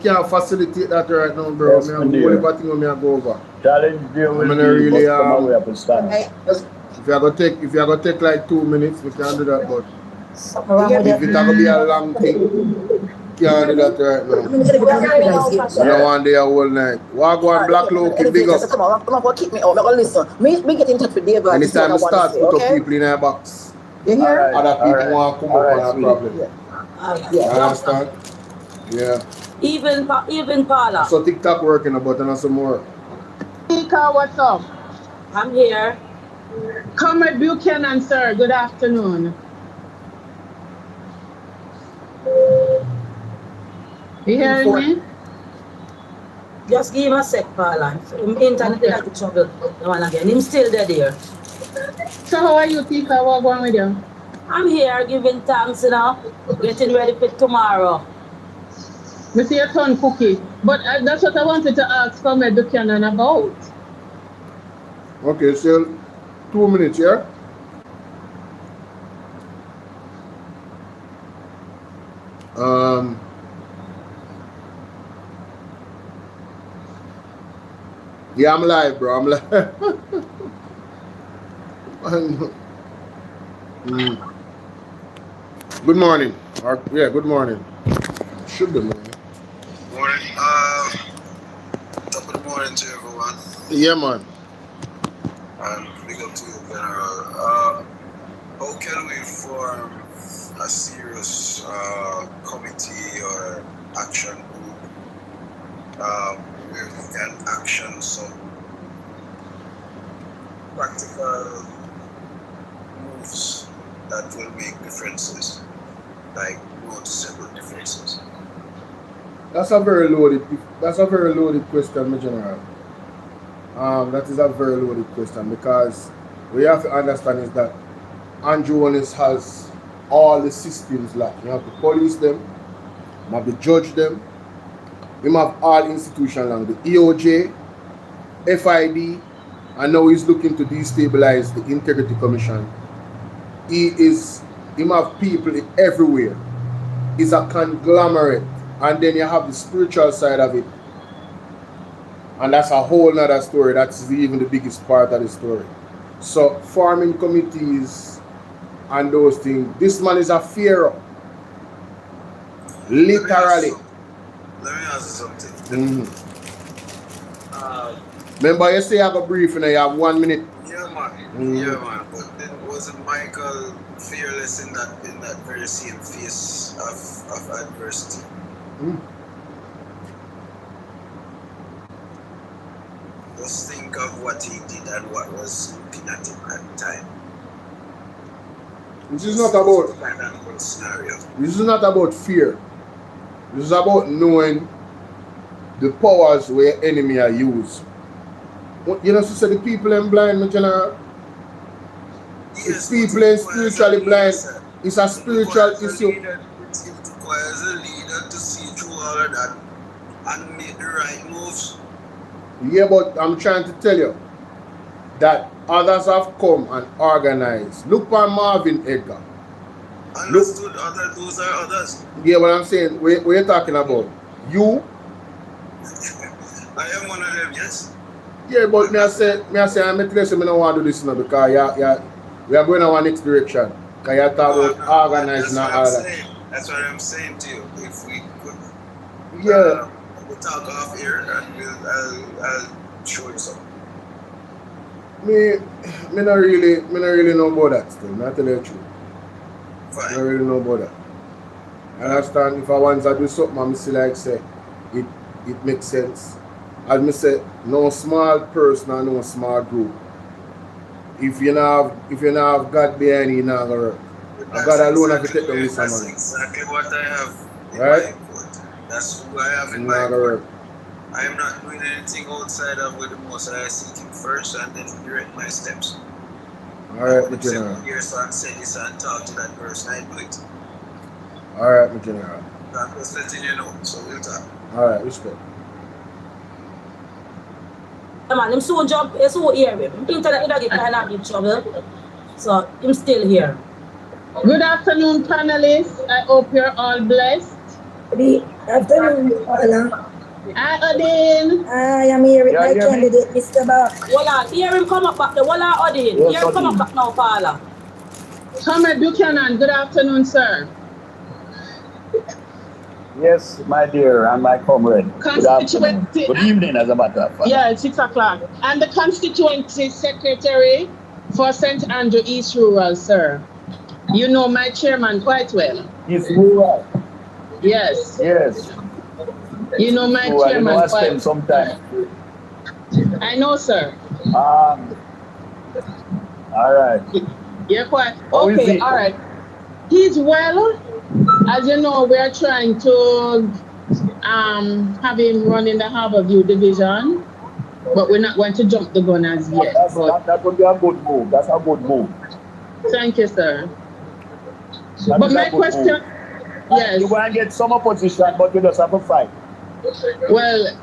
can't facilitate that right now, bro. Yes, I have a whole heap of things I go over. Challenge there will I'm be, really, but come away up and stand. if you're gonna take like 2 minutes, we can do that, but If it's gonna be a long thing, can't do that right now. I don't want day a whole night. Walk one black low, keep big up. I'm gonna keep me out. I'm gonna listen. Me get in touch with David. Anytime I start, put up people in a box. You hear? Other people want to come up on a problem. You Yeah. understand? Yeah. Even Paula. So TikTok working about and some more. Tika, what's up? I'm here. Come at Buchanan, sir. Good afternoon. You hearing me? Just give him a sec, Paula. Internet is like trouble. The one again. Him still there. So how are you, Tika? What's going with you? I'm here giving thanks, you know. Getting ready for tomorrow. We see your son cookie. But that's what I wanted to ask from Buchanan about. Okay, still 2 minutes, yeah? Yeah, I'm live, bro. I'm live. Good morning. Yeah, good morning. Should be morning. Morning. Top of the morning to everyone. Yeah, man. Big up to you, General. How can we form a serious committee or action group where we can action some practical moves that will make differences, like noticeable differences? That's a very loaded question, my general. That is a very loaded question because what you have to understand is that Andrew Holness has all the systems locked. You have to police them, you have to judge them, you have all institutions like the EOJ, FID, and now he's looking to destabilize the Integrity Commission. He have people everywhere. He's a conglomerate. And then you have the spiritual side of it. And that's a whole nother story. That's even the biggest part of the story. So forming committees and those things. This man is a pharaoh. Literally. Let me ask you something. Remember you say you have a briefing and you have 1 minute. Yeah, man. Yeah, man. But then wasn't Michael fearless in that very same face of adversity? Just think of what he did and what was looking at him at the time. This is not about scenario. This is not about fear. This is about knowing the powers where enemy are used. You know, so say the people in blind, my general. Yes, the people in spiritually blind. It's a spiritual issue. It requires a leader to see through all of that and make the right moves. Yeah, but I'm trying to tell you that others have come and organized. Look for Marvin Edgar. Understood. Those are others. Yeah, what I'm saying, what you're talking about? You? I am one of them, yes. Yeah, but me I say, I'm telling you, I don't want to do this now because we are going in our next direction. Because you talk about organizing and all that. That's what I'm saying to you. If we could we'll talk off here and I'll show you something. Me not really know about that still, not tell you the truth. Fine. I don't really know about that. I understand if I want to do something, I'm still like say it makes sense. As me say, no small person and no small group. If you not have God behind you, not gonna work. God alone have to take the risk. That's exactly what I have in right? my court. That's who I have in Not my gonna court. work. I am not doing anything outside of with the most. I seek him first and then direct my steps. Alright, my general. Here, so I say this and talk to that person, I do it. Alright, my general. I'm just letting you know, so we'll talk. Alright, respect. Man, him soon job, he soon hear him. Internet don't get kind of in trouble. So I'm still here. Good afternoon, panelists. I hope you're all blessed. Afternoon, Paula. Hi, Odin. I am here with Yeah, my hear me? candidate, Mr. Bach. Hold on, hear him come up back there. Hold on, Odin. Yes, Hear him come up Odin. back now, Paula. Comrade Buchanan, good afternoon, sir. Yes, my dear, and my comrade. Good afternoon. Constituency. Good evening, as a matter of fact. Yeah, it's 6 o'clock. And the constituency secretary for St. Andrew East Rural, sir. You know my chairman quite well. It's rural. Yes. Yes. You know my So I chairman know I quite spend some time. I know, sir. All right. You're quite How is okay. he? All right. He's well. As you know, we are trying to have him run in the Harborview division, but we're not going to jump the gun as yet. But That would be a good move. That's a good move. thank you, sir. That But is a my good question, move. yes. You go and get some opposition, but you just have to fight. Well,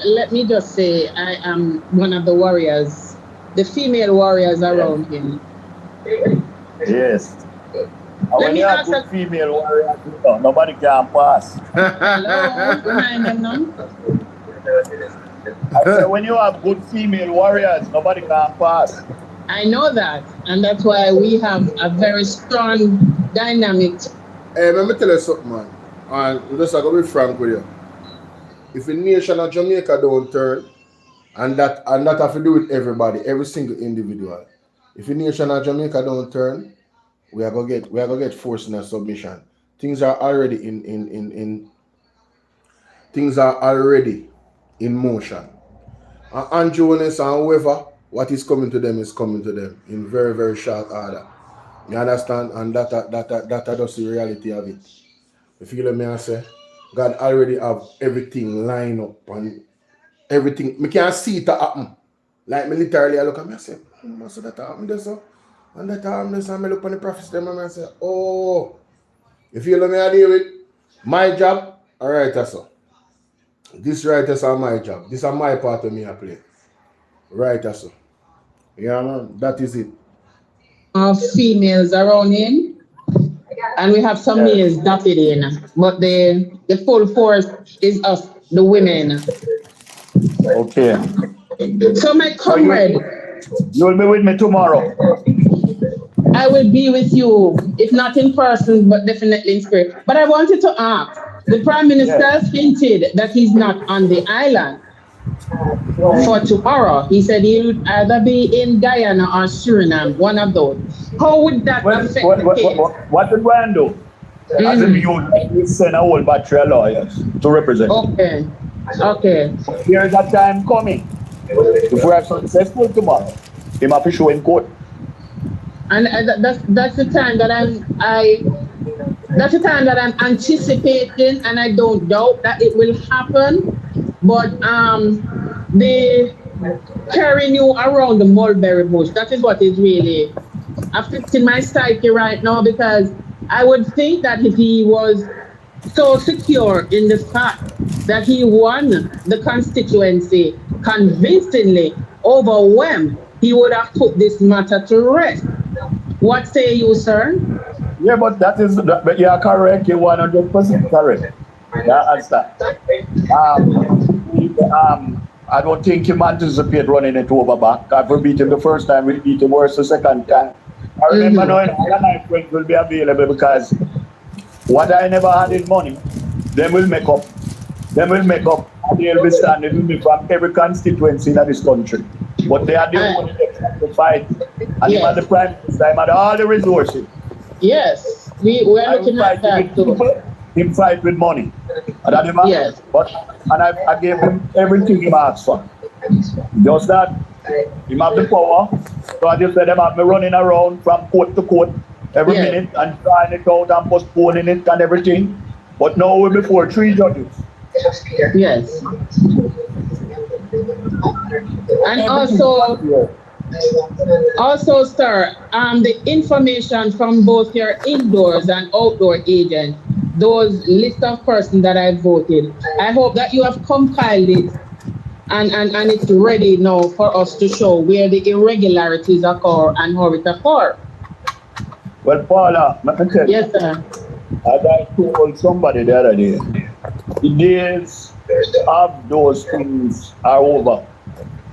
let me just say I am one of the warriors, the female warriors around him. Yes. And Let when me you have ask good a- female warriors, nobody can pass. Hello, remind them now. I say when you have good female warriors, nobody can pass. I know that, and that's why we have a very strong dynamic. Hey, let me tell you something, man. And just I gotta be frank with you. If the nation of Jamaica don't turn, and that have to do with everybody, every single individual. If the nation of Jamaica don't turn, we are gonna get forced in a submission. Things are already in motion. And Jonas and whoever, what is coming to them is coming to them in very, very short order. You understand? And that just the reality of it. If you let me say, God already have everything lined up and everything. Me can't see it happen. Like me literally I look at me and say, so that happen there so. And that happen there so I look on the prophets them and I say, oh, if you let me deal with my job, alright so. This right is my job. This is my part of me I play. Right so. Yeah man, that is it. Of females around him, and we have some males dotted in, but the full force is us, the women. Okay. So my comrade, You will be with me tomorrow. I will be with you, if not in person, but definitely in spirit. But I wanted to ask, the Prime Minister hinted that he's not on the island for tomorrow. He said he would either be in Guyana or Suriname, one of those. How would that affect the case? What did we do? As a youth, we send a whole battery of lawyers to represent. Okay. Okay. There is a time coming. If we are successful tomorrow, he might be show in court. And that's the time that I'm anticipating, and I don't doubt that it will happen. But the carrying you around the mulberry bush, that is what is really affecting my psyche right now, because I would think that if he was so secure in the fact that he won the constituency convincingly, overwhelmed, he would have put this matter to rest. What say you, sir? Yeah, but but you are correct. You're 100% correct. That's that. I don't think him anticipate running it over back. After beat him the first time, we beat him worse the second time. I remember knowing all of my friends will be available because what I never had in money, them will make up. Them will make up, and they'll be standing with me from every constituency in this country. But they are the only that to fight. And Yes. even the Prime Minister, he had all the resources. Yes, we are looking at that too. Him fight with money. And that him Yes. and I gave him everything he asked for. Just that, him have the power. So I just said him have me running around from court to court every Yes. minute and trying it out and postponing it and everything. But now we're before 3 judges. Yes. And also, sir, the information from both your indoors and outdoor agents, those list of persons that I voted, I hope that you have compiled it and it's ready now for us to show where the irregularities occur and how it occur. Well, Paula, let me tell you, Yes, sir. as I told somebody the other day, The days of those things are over.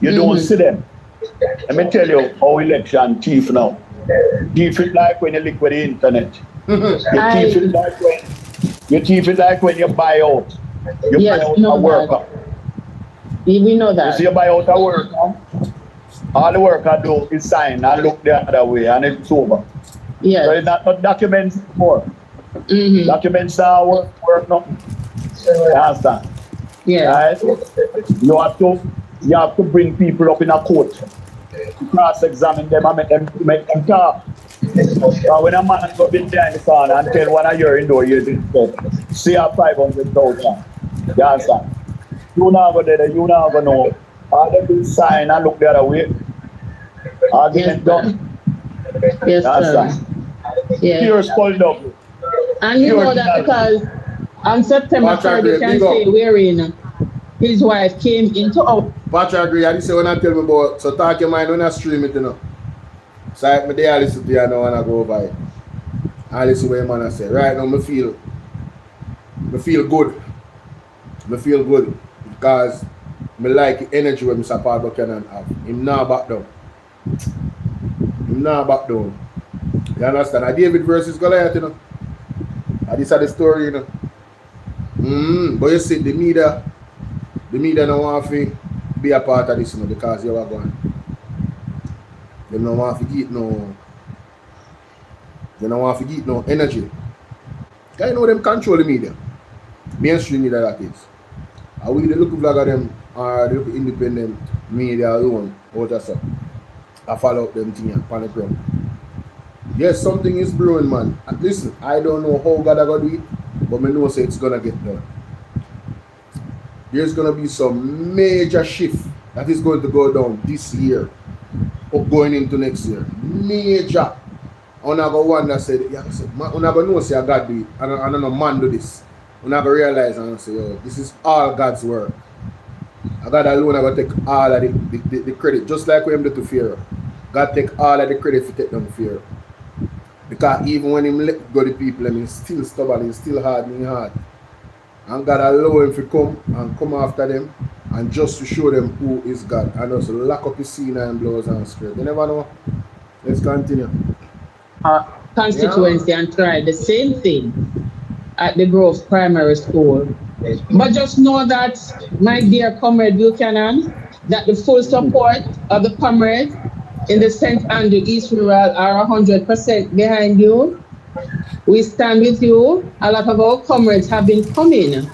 You don't see them. Let me tell you how election thief now. Thief it like when you lick with the internet. You thief it like when you buy out. You buy out a worker. We know You that. see you buy out a worker. All the worker do is sign and look the other way and it's over. So Yes. it's not documents more. Mm-hmm. Documents are work nothing. You understand? Yeah. Right? You have to bring people up in a court to cross-examine them and make them talk. When a man go behind the corner and tell one of your indoor years instead, see a 500,000. You understand? You not go there, you not go know. All them will sign and look the other way. Argument done. Yes, You understand? sir. Yeah. Pure spoiled up. And you know that because on September 3rd, you can say wherein his wife came into our. Patrick agree, and he say when I tell me about, so talk your mind when I stream it, you know. So I there listen to you, I don't want to go over it. I listen what your man say. Right now, I feel good. I feel good because I like the energy when Mr. Paul Buchanan have. Him not back down. Him not back down. You understand? And David versus Goliath, you know. And this is the story, you know. But you see, the media don't want to be a part of this, you know, because you are going. They don't want to get no energy. Because you know them control the media. Mainstream media that is. And we the look vlog them or the look independent media alone out of stuff. I follow up them thing and panic ground. Yes, something is brewing, man. And listen, I don't know how God are gonna do it, but I know say it's gonna get done. There's gonna be some major shift that is going to go down this year or going into next year. Major. I'm not gonna one that said, yeah, I'm not gonna know say God do it. I don't know man do this. I'm not gonna realize and say, oh, this is all God's work. God alone are gonna take all of the credit, just like when him do to Pharaoh. God take all of the credit for take them to Pharaoh. Because even when him let go the people, he's still stubborn, he's still hard in heart. And God allow him to come after them and just to show them who is God. And also lock up his scene and blows and straight. You never know. Let's continue. Our constituency and try the same thing at the Grove Primary School. But just know that, my dear comrade Buchanan, that the full support of the comrades in the St. Andrew East Rural are 100% behind you. We stand with you. A lot of our comrades have been coming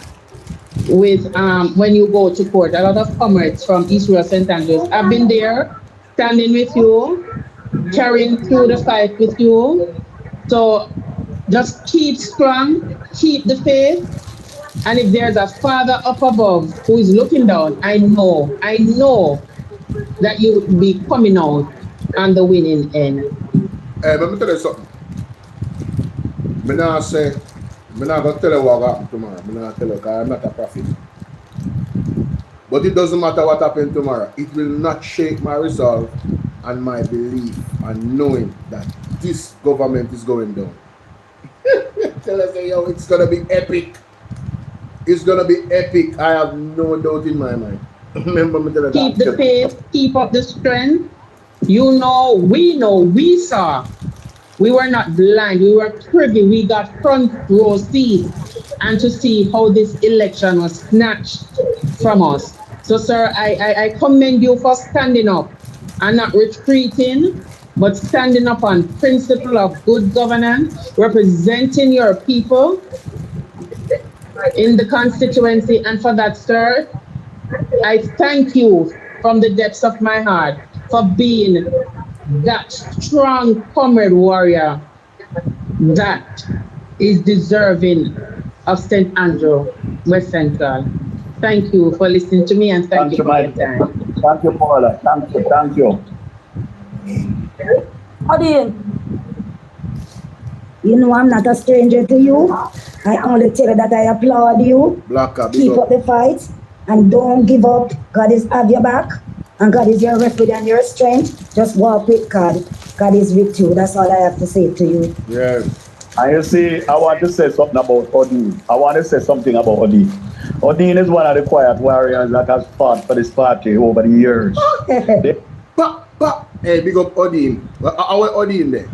with, when you go to court, a lot of comrades from East Rural St. Andrews have been there, standing with you, carrying through the fight with you. So just keep strong, keep the faith. And if there's a Father up above who is looking down, I know that you will be coming out on the winning end. Hey, let me tell you something. I'm not going to tell you what will happen tomorrow. I'm not tell you because I'm not a prophet. But it doesn't matter what happens tomorrow. It will not shake my resolve and my belief and knowing that this government is going down. Tell us, yo, it's going to be epic. It's going to be epic. I have no doubt in my mind. Remember me telling Keep the faith, keep up the strength. You know, we saw. We were not blind, we were privy, we got front row seats and to see how this election was snatched from us. So sir, I commend you for standing up and not retreating, but standing up on principle of good governance, representing your people in the constituency. And for that, sir, I thank you from the depths of my heart for being that strong comrade warrior that is deserving of St. Andrew, West Central. Thank you for listening to me and thank you for your time. Thank you, Paula. Thank you. Odin, You know I'm not a stranger to you. I only tell you that I applaud you. Keep up the fight and don't give up. God is have your back and God is your refuge and your strength. Just walk with God. God is with you. That's all I have to say to you. Yes. And you see, I want to say something about Odi. Odin is one of the quiet warriors that has fought for this party over the years. Hey, big up Odin. Our Odin there.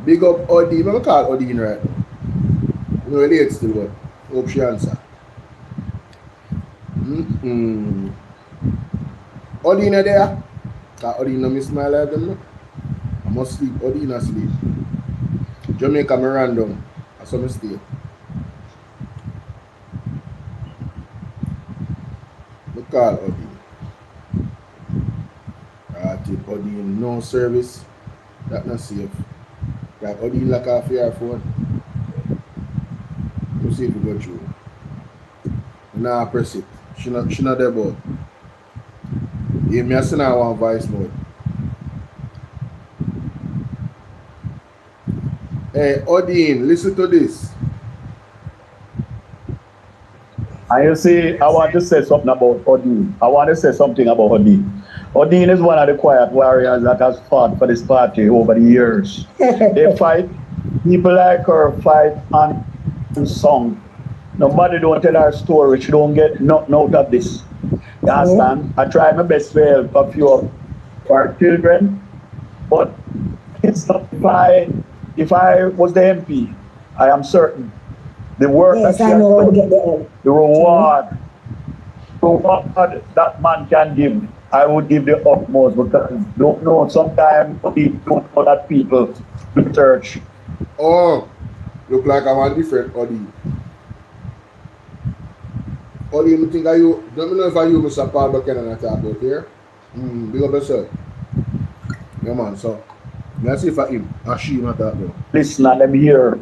Big up Odin. I'm call Odin right. No late still, but hope she answer. Odin there? Odin no miss my life them. I must sleep. Odin asleep. Jamaica me random. I saw me stay. Look call Odin. Tip Odin no service. That not safe. That Odin lock off your phone. You see if you go through. Nah, press it. She not there, but yeah, me I send her one voice note. Hey, Odin, listen to this. And you see, I want to say something about Odin. Odin is one of the quiet warriors that has fought for this party over the years. They fight. People like her fight on song. Nobody don't tell our story. She don't get nothing out of this. You understand? I try my best to help a few of our children, but it's not if I was the MP, I am certain the work Yes, that I know how to get the help. the reward that man can give, I would give the utmost, because don't know, sometimes people don't know that people research. Oh, look like I'm a different Odin. Odin, you think don't know if I use Mr. Paul Buchanan at talk about here? Big up yourself. Yeah man, so let's see if I him and she not talk about. Listen, and let me hear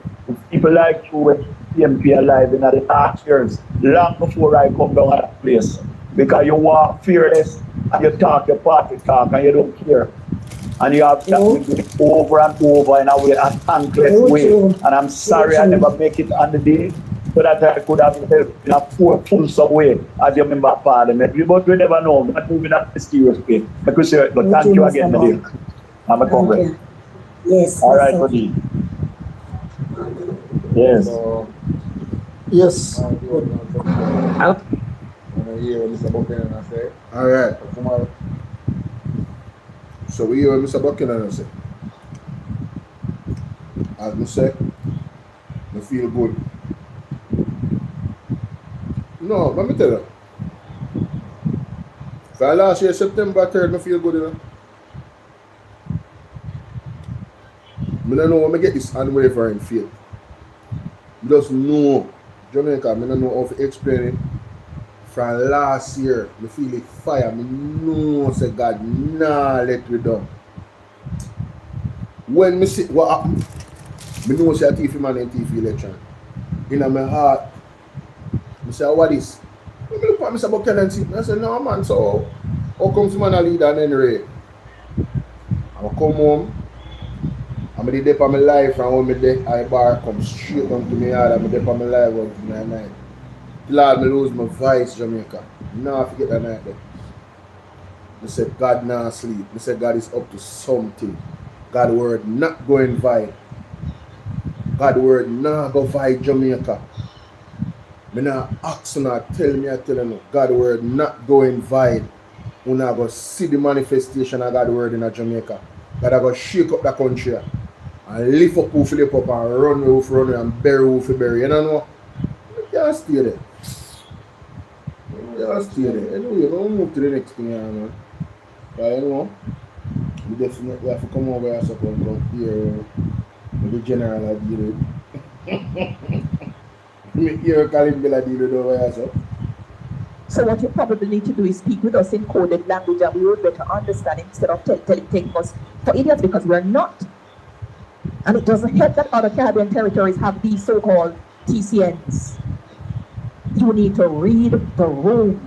people like you with MP alive in the last years, long before I come down at that place. Because you walk fearless and you talk your party talk and you don't care. And you have that over and over in a way, a thankless way. And I'm sorry I never make it on the day so that I could have helped in a full way as your member of parliament. But we never know, not moving at mysterious way. But thank you again, my dear. I'm a comrade. Yes. All right, buddy. Yes. Yes. All right. So we hear what Mr. Buchanan say. As I say, I feel good. No, let me tell you. For last year, September 3rd, I feel good enough. I don't know when I get this unwavering faith. I just know Jamaica, I don't know how to explain it. From last year, I feel it fire. I know say God nah let me down. When I see what happened, I know say a TV man in TV election. In my heart, I say, what is? I look at Mr. Buchanan and I say, no man, so how come the man a leader and anyway? I come home, I'm there for my life, and when I'm there, I bar come straight down to me yard, I'm there for my life up to my night. Lord, I lose my voice, Jamaica. Nah, forget that night there. I said, God nah sleep. I said, God is up to something. God's word not going vibe. God's word nah go vibe Jamaica. I nah ask you, tell me, I tell you, God's word not going vibe. We not go see the manifestation of God's word in Jamaica. God I go shake up the country and lift up who flip up and run and bury who bury. You know? You can't stay there. You can't stay there. Anyway, we'll move to the next thing here, man. But you know, we definitely have to come over here so come here with the general I deal with. Me hear Colin Bella deal with over here, so. So what you probably need to do is speak with us in coded language, and we would better understand instead of taking us for idiots, because we're not. And it doesn't help that other Caribbean territories have these so-called TCNs. You need to read the room.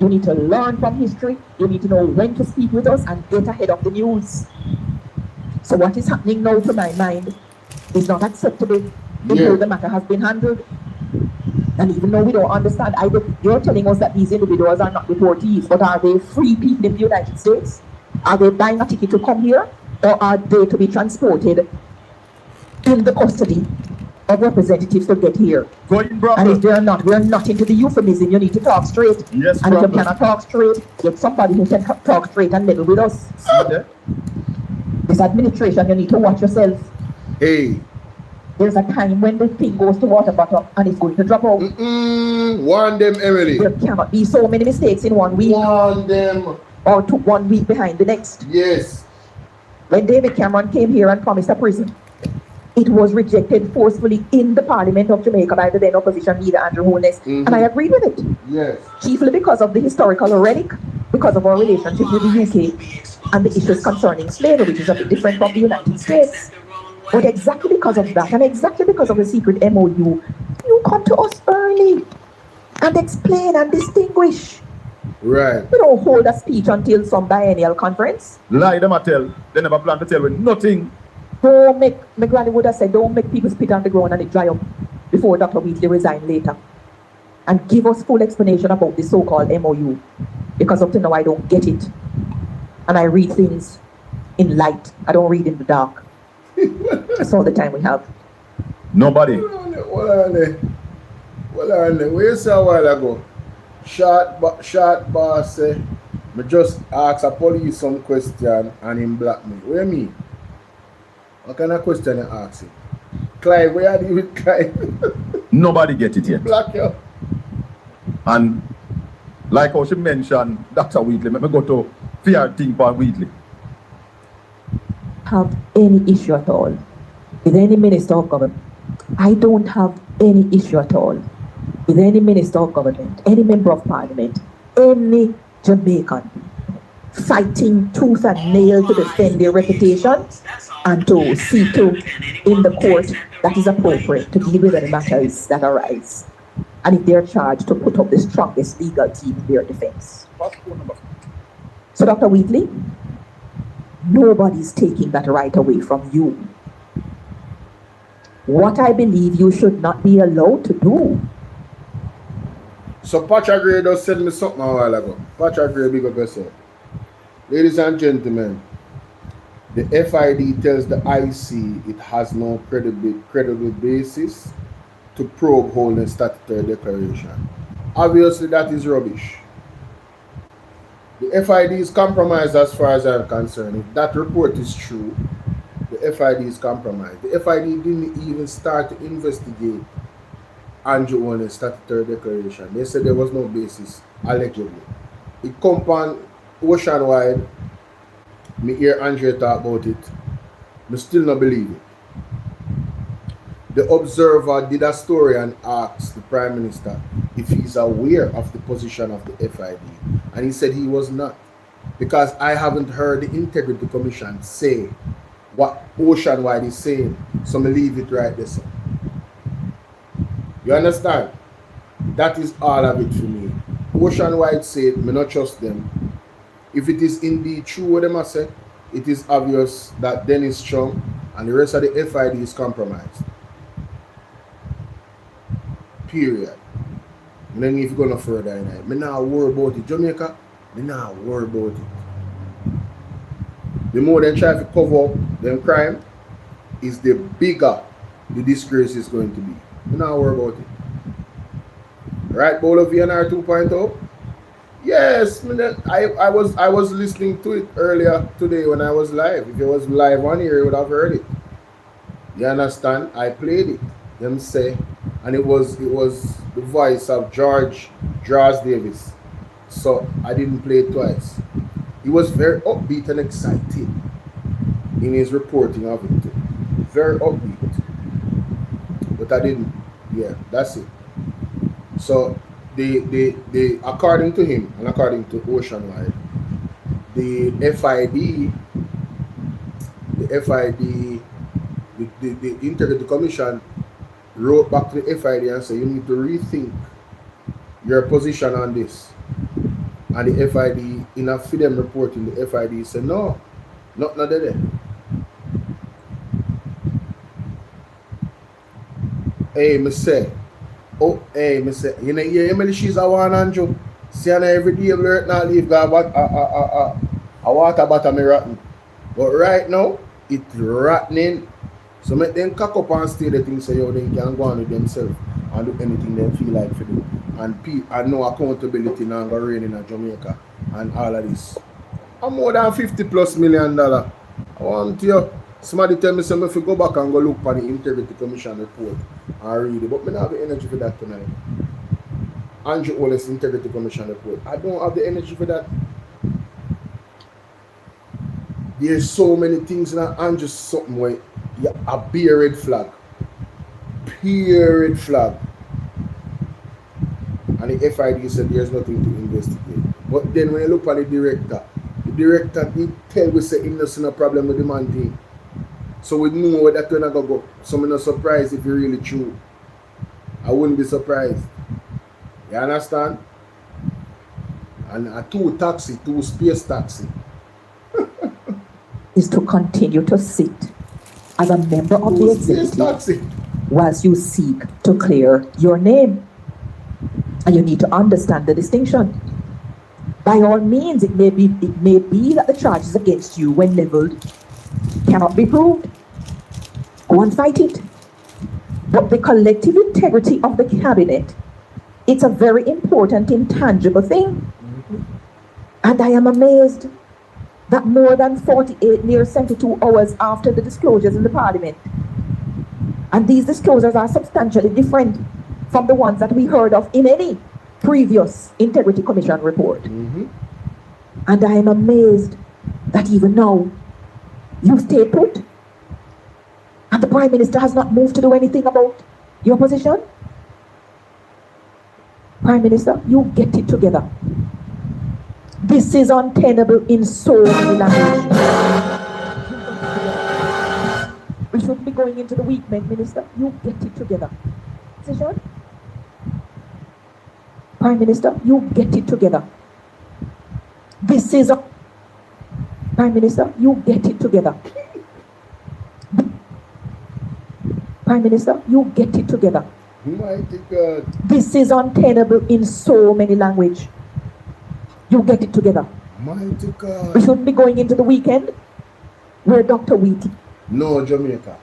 You need to learn from history. You need to know when to speak with us and get ahead of the news. So what is happening now, to my mind, is not acceptable in how the matter has been handled. And even though we don't understand, either you're telling us that these individuals are not deportees, but are they free people in the United States? Are they buying a ticket to come here? Or are they to be transported in the custody of representatives to get here. Going, And if brother. they're not, we're not into the euphemism. You need to talk straight. Yes, And if you brother. cannot talk straight, get somebody who can talk straight and level with us. See there? This administration, you need to watch yourself. Hey. There's a time when the thing goes to water bottom and it's going to drop out. Warn them, Emily. There cannot be so many mistakes in 1 week Warn them. or 1 week behind the next. Yes. When David Cameron came here and promised a prison, it was rejected forcefully in the Parliament of Jamaica by the then opposition leader Andrew Holness, and I agreed with it. Yes. Chiefly because of the historical relic, because of our relationship with the UK, and the issues concerning slavery, which is a bit different from the United States. But exactly because of that, and exactly because of the secret MOU, you come to us early and explain and distinguish. Right. You don't hold a speech until some biennial conference. Lie them a tell. They never plan to tell with nothing. Don't make, my granny would have said, don't make people spit on the ground and it dry up before Dr. Wheatley resign later. And give us full explanation about the so-called MOU. Because up to now I don't get it. And I read things in light. I don't read in the dark. That's all the time we have. Nobody. Well, we saw a while ago. Short boss say, me just ask a police some question and him black me. What do you mean? What kind of question you ask him? Clive, where are you with Clive? Nobody get it yet. Black you. And like how she mentioned, Dr. Wheatley, let me go to fear thing for Wheatley. Have any issue at all with any minister of government. I don't have any issue at all with any minister of government, any member of parliament, any Jamaican fighting tooth and nail to defend their reputation and to see to in the court that is appropriate to deal with any matters that arise. And if they're charged, to put up the strongest legal team in their defense. So Dr. Wheatley, nobody's taking that right away from you. What I believe you should not be allowed to do. So Patrick Gray just sent me something a while ago. Patrick Gray, big up yourself. Ladies and gentlemen, the FID tells the IC it has no credible basis to probe Holness statutory declaration. Obviously, that is rubbish. The FID is compromised as far as I'm concerned. If that report is true, the FID is compromised. The FID didn't even start to investigate Andrew Holness statutory declaration. They said there was no basis, allegedly. It come on ocean-wide. Me hear Andre talk about it. Me still not believe it. The Observer did a story and asked the Prime Minister if he's aware of the position of the FID. And he said he was not. Because I haven't heard the Integrity Commission say what ocean-wide is saying. So me leave it right there. Sir. You understand? That is all of it for me. Ocean-wide said, me not trust them. If it is indeed true what they must say, it is obvious that Dennis Chung and the rest of the FID is compromised. Period. And then if you go no further in it, me not worry about it. Jamaica, me not worry about it. The more they try to cover up them crime, is the bigger the disgrace is going to be. Me not worry about it. Right, Bolo V&R 2.0? Yes, I was listening to it earlier today when I was live. If it was live on here, you would have heard it. You understand? I played it. Them say, and it was the voice of George Draws Davis. So I didn't play it twice. He was very upbeat and excited in his reporting of it too. Very upbeat. But I didn't. Yeah, that's it. So the according to him and according to Oceanwide, the Integrity Commission wrote back to the FID and said you need to rethink your position on this. And the FID, in a FIDEM reporting, the FID said no, not there. Hey, me say, you know, Emily, she's a one Andrew. See her every day, we not leave God, but a water bottom me rotten. But right now, it's rotting So make them cock up and stay the things so yo, they can go on with themselves and do anything they feel like for do. And no accountability now go reign in Jamaica and all of this. I'm more than $50+ million. I want you. Somebody tell me something if you go back and go look for the Integrity Commission report and read it. But I don't have the energy for that tonight. Andrew Wallace Integrity Commission report. I don't have the energy for that. There's so many things now and just something where a bare red flag. Pure red flag. And the FID said there's nothing to investigate. But then when you look at the director did tell we say there's no problem with the man thing. So we know where that gonna go. So I'm not surprised if it's really true. I wouldn't be surprised. You understand? And a two space taxi. Is to continue to sit as a member of the executive whilst you seek to clear your name. And you need to understand the distinction. By all means, it may be that the charges against you, when leveled, cannot be proved. Go and fight it. But the collective integrity of the cabinet, it's a very important, intangible thing. And I am amazed that more than 48, near 72 hours after the disclosures in the parliament, and these disclosures are substantially different from the ones that we heard of in any previous Integrity Commission report. And I am amazed that even now, you stay put, and the Prime Minister has not moved to do anything about your position. Prime Minister, you get it together. This is untenable in so many languages. We shouldn't be going into the week, Minister. You get it together. Position? Prime Minister, you get it together. This is a... Prime Minister, you get it together. Prime Minister, you get it together. Mighty God. This is untenable in so many languages. You get it together. Mighty God. We shouldn't be going into the weekend where Dr. Wheatley. No, Jamaica.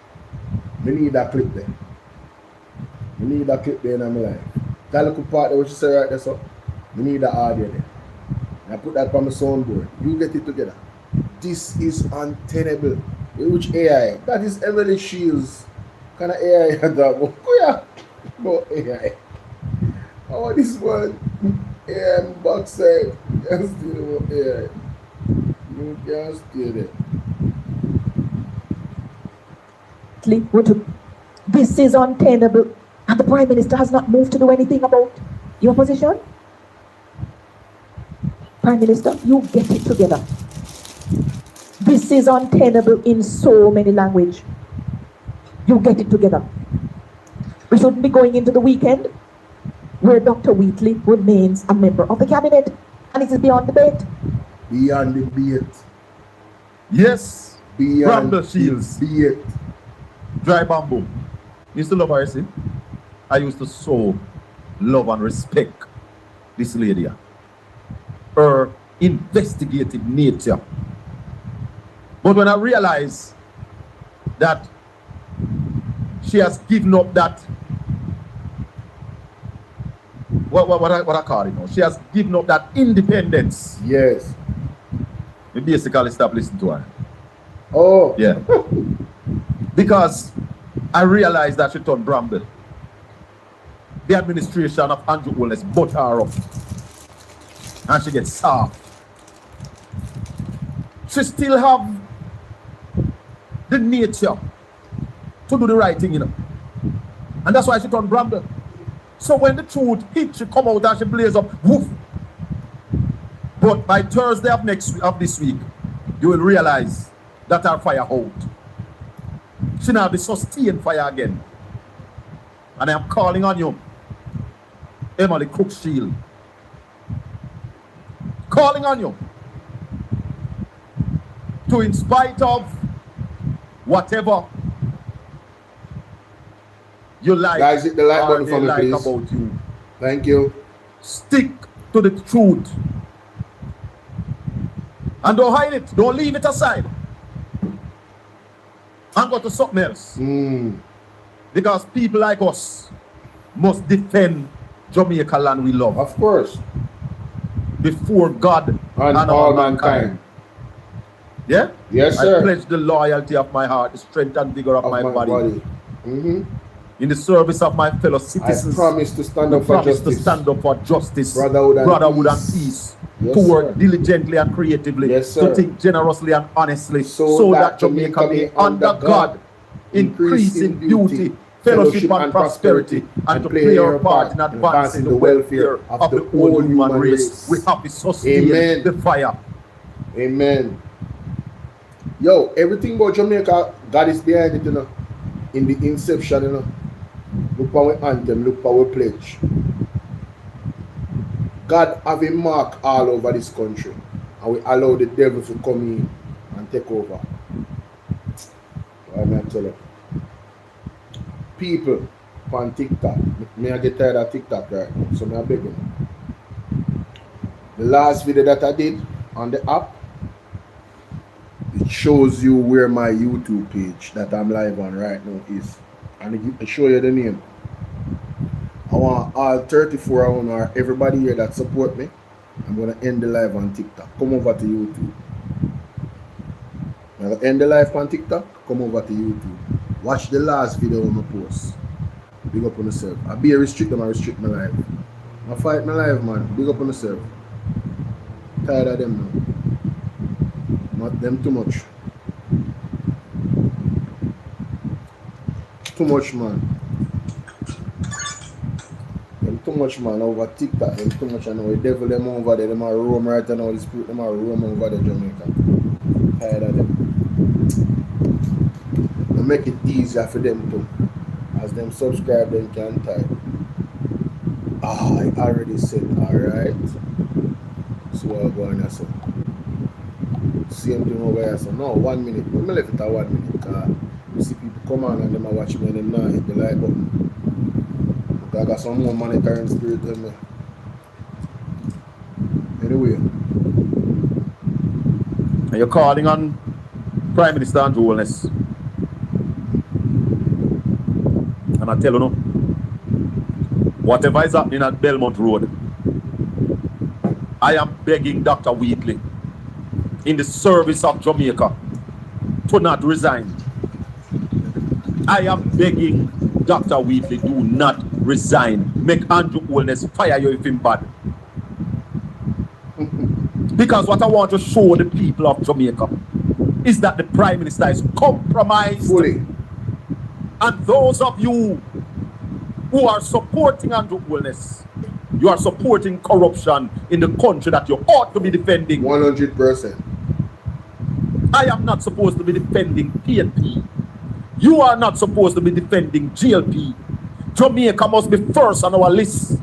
Me need a clip there. Me need a clip there in my life. That little part that what you say right there, so me need the audio there. And I put that on my soundboard. You get it together. This is untenable. Which AI? That is Emily Shields. Kind of AI that one. No AI. Oh, this one. AI backside. You can't stay there. AI. You can't stay there. This is untenable, and the Prime Minister has not moved to do anything about your position. Prime Minister, you get it together. This is untenable in so many languages. You get it together. We shouldn't be going into the weekend where Dr. Wheatley remains a member of the cabinet, and it is beyond debate. Beyond debate. Yes. Beyond Bramble Shields. debate. Dry bamboo. You still love her, see? I used to so love and respect this lady. Her investigative nature. But when I realize that she has given up that, what I call it now, she has given up that independence. Yes. We basically stop listening to her. Oh. Yeah. Because I realized that she turned Bramble. The administration of Andrew Wallace butt her up. And she gets soft. She still have the nature to do the right thing, you know. And that's why she turned Bramble. So when the truth hits, she come out and she blaze up. Woof. But by Thursday of this week, you will realize that her fire out. She now be sustained fire again. And I am calling on you, Emily Crookshield. Calling on you to, in spite of whatever you like, guys, hit the like button for me, like please. About you, Thank you. stick to the truth. And don't hide it. Don't leave it aside. and go to something else. Mm. Because people like us must defend Jamaica land we love. Of course. Before God And all mankind. Yeah? Yes, I sir. pledge the loyalty of my heart, the strength and vigor of my body. Mm-hmm. In the service of my fellow I citizens. promise to stand up for promise justice. to stand up for justice, Brotherhood and peace. Yes, To work sir. diligently and creatively. Yes, sir. To think generously and honestly. So that Jamaica may under God increase in beauty, fellowship and prosperity, and to play our part in advancing the welfare of the whole human race. We have to sustain Amen. the fire. Amen. Yo, everything about Jamaica, God is behind it, you know. In the inception, you know. Look for our anthem, look for our pledge. God have a mark all over this country. And we allow the devil to come in and take over. What am I tell you? People on TikTok. Me I get tired of TikTok right now. So I beg you. The last video that I did on the app, it shows you where my YouTube page that I'm live on right now is. And it show you the name. I want all 34 of or everybody here that support me. I'm gonna end the live on TikTok. Come over to YouTube. I'm gonna end the live on TikTok. Come over to YouTube. Watch the last video on my post. Big up on yourself. I be a restrict them, I restrict my life. I fight my life, man. Big up on yourself. Tired of them now. Not them too much. Too much, man. Them too much, man, over TikTok. Them too much, I know. The devil them over there. Them are roam right now. The spirit them are roam over there, Jamaica. Tired of them. I make it easier for them too. As them subscribe, them can type. I already said, alright. So what I'm going to say. Same thing over here. So no, 1 minute. I'm left it at 1 minute. Because you see people come on and them are watching me and them now hit the like button. Because I got some more monitoring spirit in me. Anyway. And you're calling on Prime Minister Andrew Holness. And I tell you no, whatever is happening at Belmont Road, I am begging Dr. Wheatley, in the service of Jamaica, to not resign. I am begging Dr. Wheatley, do not resign. Make Andrew Holness fire you if him bad. Because what I want to show the people of Jamaica is that the Prime Minister is compromised. Fully. And those of you who are supporting Andrew Holness, you are supporting corruption in the country that you ought to be defending. 100%. I am not supposed to be defending PNP. You are not supposed to be defending GLP. Jamaica must be first on our list.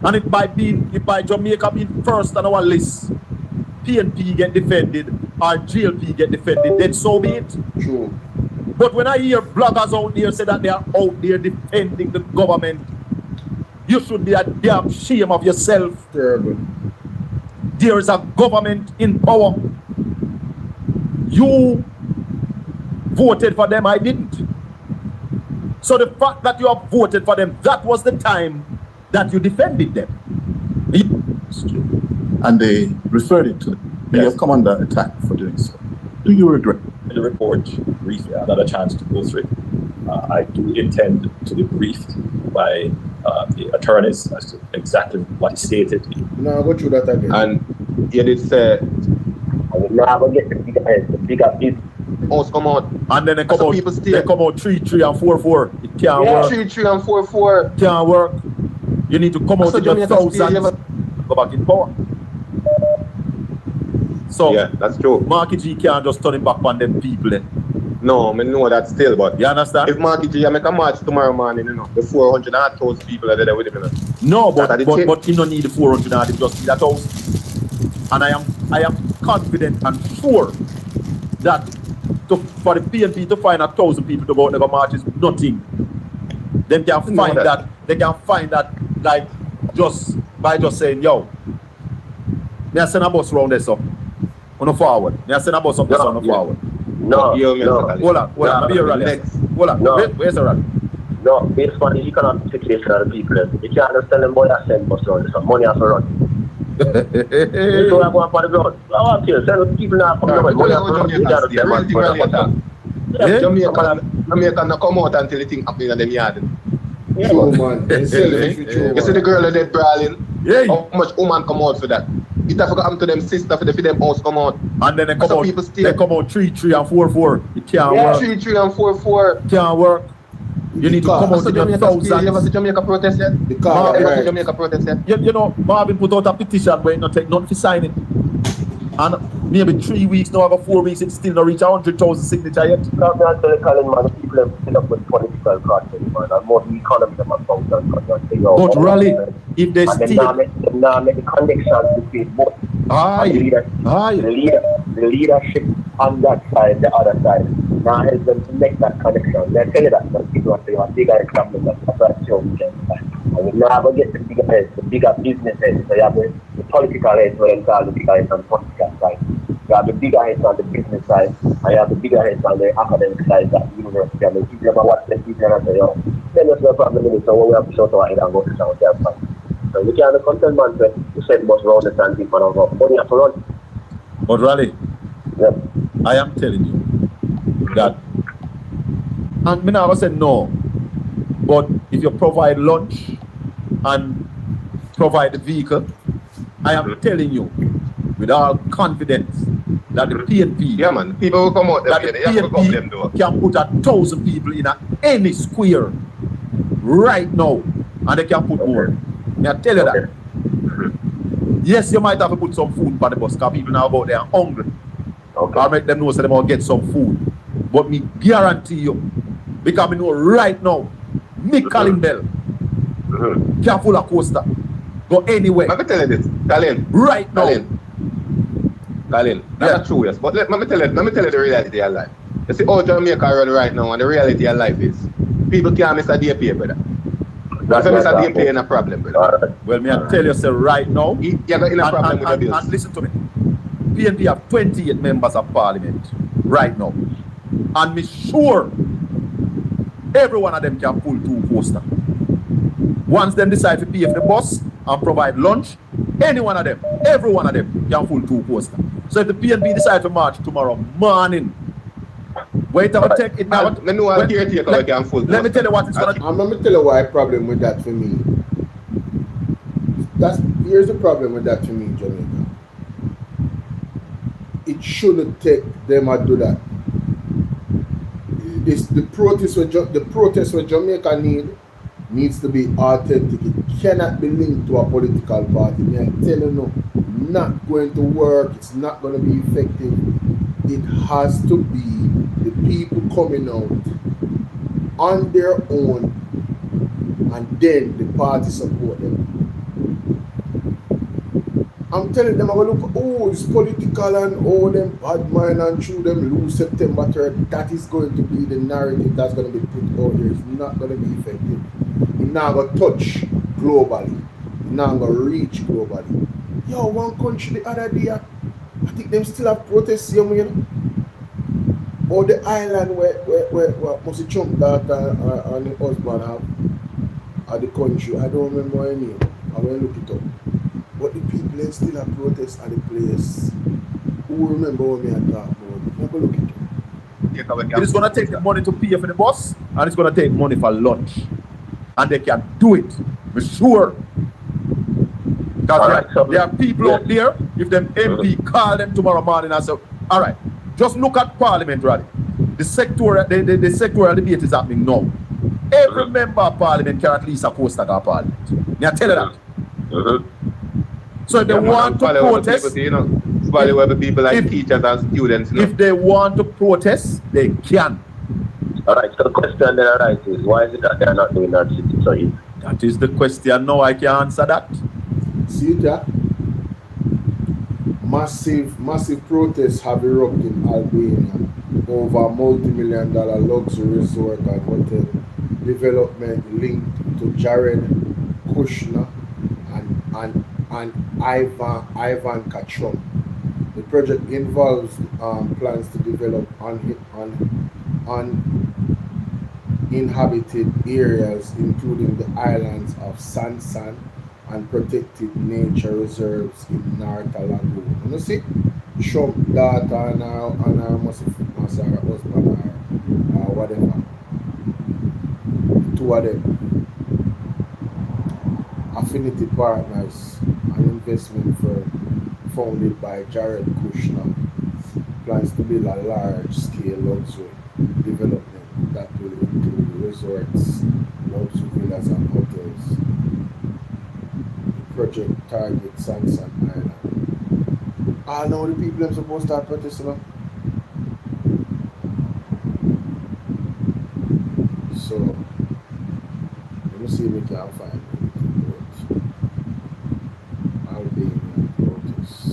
And if by Jamaica being first on our list, PNP get defended or GLP get defended, then so be it. True. But when I hear bloggers out there say that they are out there defending the government, you should be a damn shame of yourself. Terrible. There is a government in power. You voted for them, I didn't. So the fact that you have voted for them, that was the time that you defended them. And they referred it to them. They have come under attack for doing so. Do you regret? The report briefly, I got a chance to go through it. I do intend to be briefed by the attorneys as to exactly what is stated. No, go through that again. And you did say, I will never get the bigger bit. Oh, come on. And then they come out 3-3 and 4-4. It can't work. 3-3 and 4-4. Can't work. You need to come out with your thousands. Go back in power. So yeah, that's true. Marky G can't just turn it back on them people then. No, I know that still, but you understand? If Marky G make a march tomorrow morning, you know, the 400,000 people are there with him, you No, know. but you don't need the 400,000, just need that house. And I am confident and sure that for the PNP to find 1,000 people to go out and march is nothing. They can find that. They can find that like just by just saying, yo, me I send a bus round there, so on the forward. Me I send a bus up there on the forward. No, Hold on. No, Be a rally. next. Hold on. No. Where's the rally? No, based on the economic situation of the people, you can't just tell them boy that send bus run, some money has to run. So I go up on the ground. I want to tell the people now come to money has to run. You can't just tell them. Jamaica not come out until the thing happen in them yard. True, man. You see the girl that brawling? Yeah. How much woman come out for that? It have to come to them sister for them house come out. And then they come Some out. people They come out 3-3 and 4-4. It can't work. 3-3 and 4-4. Can't work. You need to come out in your thousands. You ever see Jamaica protest yet? Jamaica protest yet? You know, Marvin put out a petition where not take nothing for signing. And maybe 3 weeks now, over 4 weeks, it's still not reach 100,000 signature yet. Now, I'm telling Colin, man, the people have set up with political process, man, and more the economy them are found and But rally, if they and still... they now make the connections between both. The leadership on that side, the other side. Now help them to make that connection. They tell you that some people have to have bigger examples of attraction weekend. And we now go get the bigger heads, the bigger business heads. So you have the political heads, what they call the bigger heads on the political side. You have the bigger heads on the business side, and you have the bigger heads on the academic side, that university. And the people never watch them, people and say, yo, then there's no problem in it, so we have to shout our head and go to sound there. So we can't content man say, you said must round the stand people and go, money have to run. But rally, yeah. I am telling you that, and me never said no, but if you provide lunch and provide the vehicle, I am telling you with all confidence that the PNP, yeah man, people will come out that the PNP can put 1,000 people in any square right now, and they can put more. May I tell you that? Yes, you might have to put some food on the bus because people now go there hungry. I'll make them know so they might get some food. But me guarantee you, because I know right now, me Colin Bell can full a coaster. Go anywhere. Let me tell you this, Colin. Right now. Colin, that's not true, yes. But let me tell you the reality of life. You see how Jamaica run right now, and the reality of life is people can't miss a day pay, brother. That's miss a day pay in a problem, brother. Well, me I tell you, sir, right now, you're not in a problem with the bills. And listen to me. PNP have 28 members of parliament right now. And me sure every one of them can pull 2 posters. Once them decide to pay for the bus and provide lunch, any one of them, every one of them can pull 2 posters. So if the PNP decide to march tomorrow morning, wait till take it now. Let me tell you what it's gonna do. I'm gonna tell you why problem with that for me. Here's the problem with that for me, Jamaica. It shouldn't take them to do that. The protest what Jamaica needs to be authentic. It cannot be linked to a political party. I tell you no, not going to work. It's not going to be effective. It has to be the people coming out on their own, and then the party support them. I'm telling them, I'm going to look, oh, it's political and all them bad mind and through them lose September 3rd. That is going to be the narrative that's going to be put out there. It's not going to be effective. It's not going to touch globally. It's not going to reach globally. Yo, one country the other day, I think them still have protests, you know. Or the island where Mosey Trump daughter and the husband have at the country. I don't remember any name. I will look it up. But the people still have protests at the place. Who remember what me I talk about? Never look it up. It is going to take the money to pay for the bus, and it's going to take money for lunch. And they can do it, for sure. Because there are people out there, if them MP call them tomorrow morning and say, all right, just look at Parliament rally. The sectorial debate is happening now. Every member of Parliament can at least post at our Parliament. May I tell you that? So if they want to protest, if they want to protest, they can. Alright, so the question then arises, why is it that they're not doing that city so easy? That is the question. No, I can't answer that. See that? Massive protests have erupted in Albania over multi-million-dollar luxury resort and hotel development linked to Jared Kushner and Ivan Trump. The project involves plans to develop uninhabited areas, including the islands of Sansan and protected nature reserves in North Lagoon. You see, Trump daughter and our husband or whatever. Two of them. Affinity Partners, an investment firm founded by Jared Kushner, plans to build a large-scale luxury development that will include resorts, luxury villas and hotels. The project targets Sansan Island. I know the people are supposed to have protesting. So, let me see if we can find it. Albanian protests.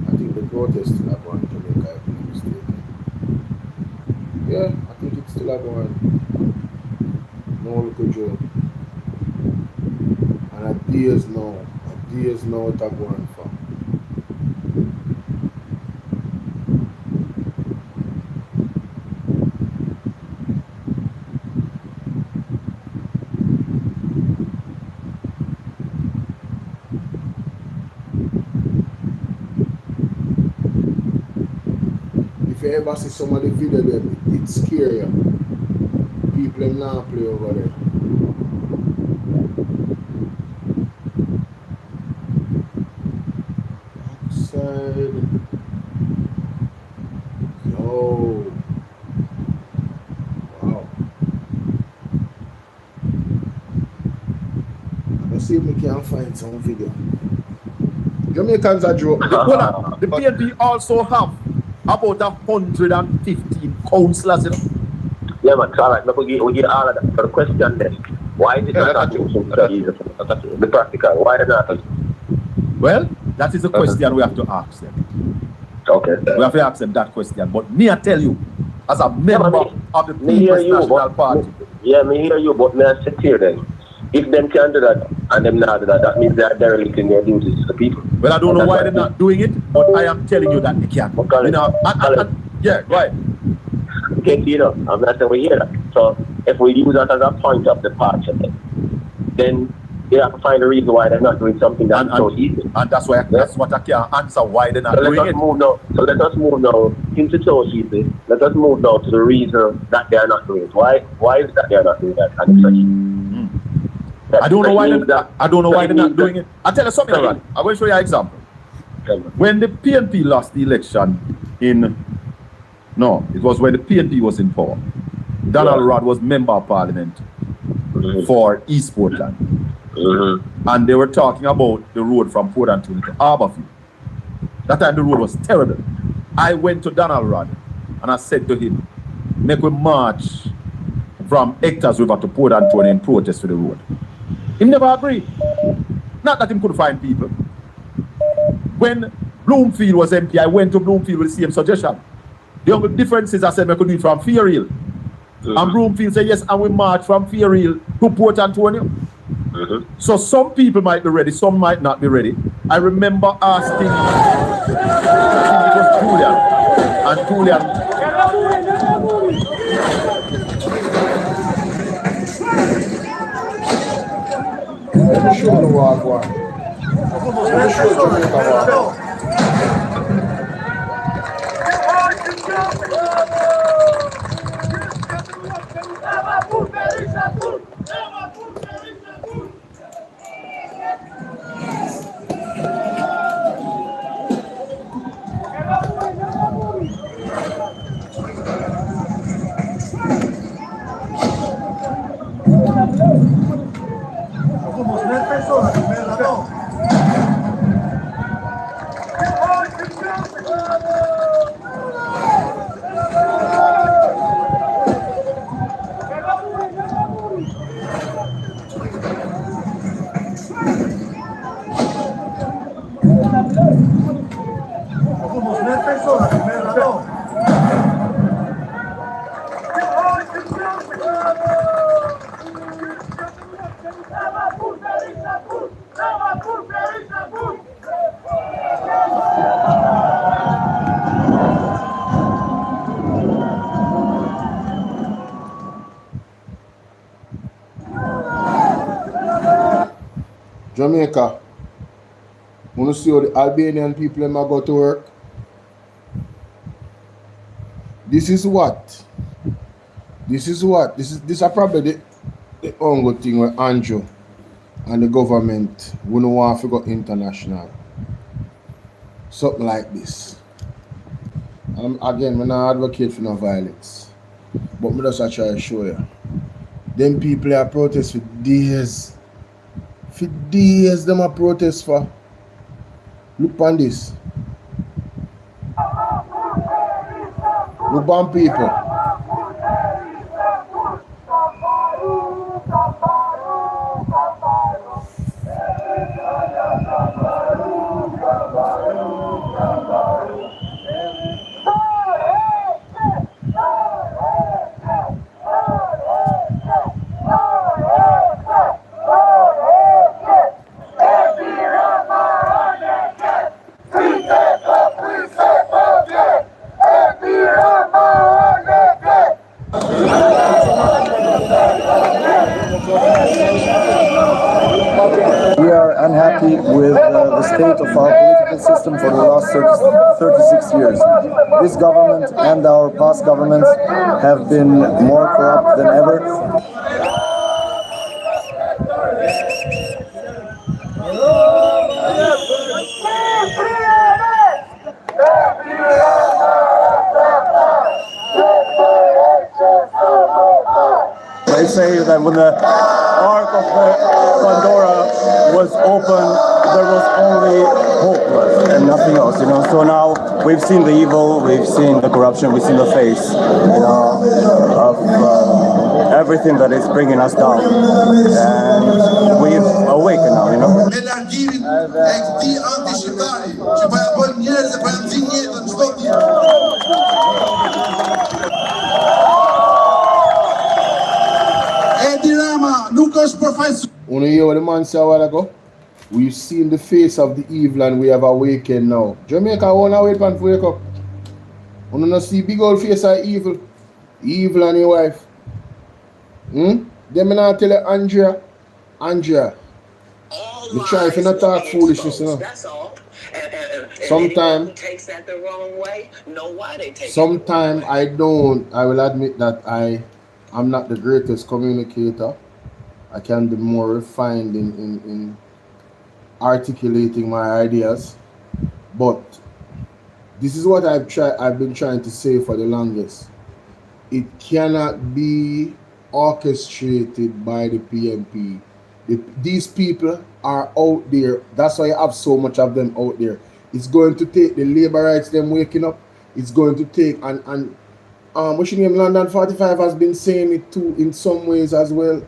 I think the protests still are going to Jamaica, if I'm not mistaken. Yeah, I think it's still are going. No local joke. And a days now it's are going for. If you ever see some of the video them, it scare you. People them now play over there. Outside. Yo. Wow. Let's see if we can find some video. Jamaicans are joke. The PNP also have about 115 councillors, you know. Yeah, man, all right. We get all of that. For the question then, why is it not the practical? Why not? Well, that is the question we have to ask them. Okay. We have to ask them that question. But me, I tell you, as a member of the People's National Party. Yeah, me hear you, but me I sit here then. If them can do that and them not do that, that means they are derelicting their duties to the people. Well, I don't know why they're not doing it, but I am telling you that they can. Okay. You know, yeah, go ahead. Okay, you know, I'm not saying we hear that. So if we use that as a point of departure, then you have to find a reason why they're not doing something that's so easy. And that's why that's what I can't answer why they're not doing it. So let us move now into so easy. Let us move now to the reason that they are not doing it. Why is it that they are not doing that? I don't know why they're not doing it. I'll tell you something, right? I'm going to show you an example. When the PNP lost the election it was when the PNP was in power. Donald Rod was member of parliament for East Portland. And they were talking about the road from Port Anthony to Harborview. That time the road was terrible. I went to Donald Rod and I said to him, make we march from Hector's River to Port Anthony and protest for the road. He never agreed. Not that he couldn't find people. When Bloomfield was MP, I went to Bloomfield with the same suggestion. The only difference is I said I could do it from Fairhill. And Bloomfield said yes, and we march from Fairhill to Port Antonio. So some people might be ready, some might not be ready. I remember asking, I think it was Julian, and Show the walk. Jamaica, want to see how the Albanian people them go to work? This is probably the only thing where Andrew and the government wouldn't want to go international. Something like this. Again, I'm not advocate for no violence. But I just try to show you. Them people are protest for days. For days them are protest for. Look on this. Look on people. We are unhappy with the state of our political system for the last 36 years. This government and our past governments have been more corrupt than ever. They say that when the Ark of Pandora was open, there was only hopeless and nothing else, you know. So now we've seen the evil, we've seen the corruption, we've seen the face, you know, of everything that is bringing us down. And we've awakened now, you know. When you hear what the man said a while ago, we've seen the face of the evil and we have awakened now. Jamaica wanna wait and wake up. You don't see big old face of evil. Evil and your wife. Them not tell you Andrea. You try if you not talk foolishness, you know. That's all. Sometimes takes that the wrong way. Know why they take sometimes I will admit that I'm not the greatest communicator. I can be more refined in articulating my ideas. But this is what I've been trying to say for the longest. It cannot be orchestrated by the PNP. These people are out there. That's why you have so much of them out there. It's going to take the labor rights them waking up. It's going to take and what's your name? London 45 has been saying it too in some ways as well.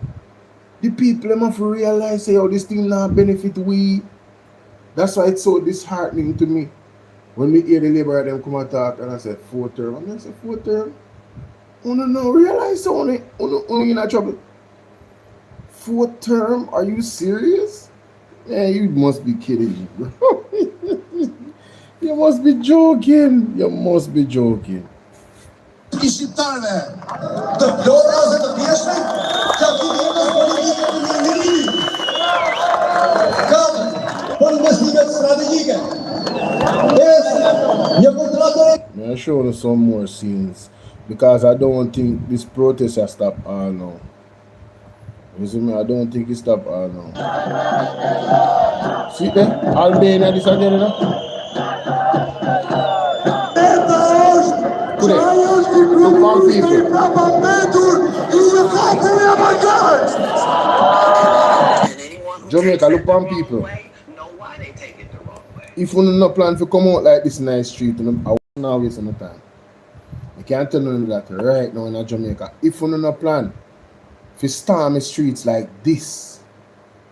The people them have to realize say, oh, this thing not benefit we. That's why it's so disheartening to me when we hear the labor them come and talk and I say 4 term. And I say 4 term. Oh no, realize only in a trouble. 4 term? Are you serious? Yeah, you must be kidding me, bro. You must be joking. You must be joking. I'll show you some more scenes because I don't think this protest has stopped all now. You see me? I don't think it stopped all now. See there? Albania this again, you know? Look on people. Jamaica, look on people. If you don't plan to come out like this nice street, I won't waste no time. I can't tell you that right now in Jamaica. If you don't plan to storm the streets like this,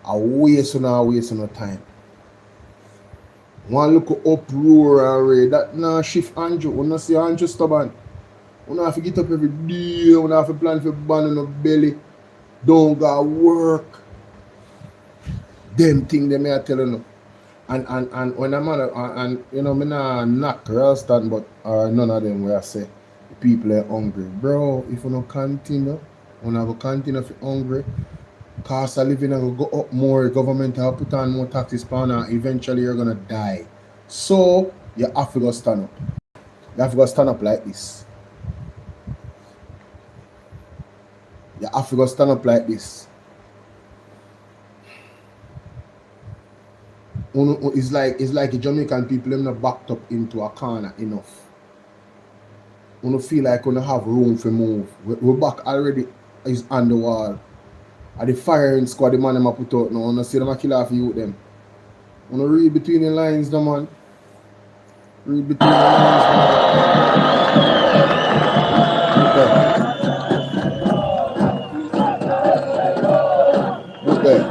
I waste no time. One look uproar and raid that now shift Andrew. We not see Andrew stubborn. We not have to get up every day. We not have to plan for ban on the belly. Don't go work. Them thing they may are telling you. And when I'm and you know me not knock Ralston, but none of them where I say the people are hungry. Bro, if you don't continue, when I go continue if you're hungry, cost of living will go up more, government will put on more taxes upon and eventually you're gonna die. So you have to go stand up. You have to go stand up like this. You have to go stand up like this. It's like the Jamaican people them not backed up into a corner enough. We don't feel like we don't have room to move. We're back already is on the wall. At the firing squad, the man them put out now. We don't see them kill off you with them. We don't read between the lines, the man. Read between the lines. Who's there?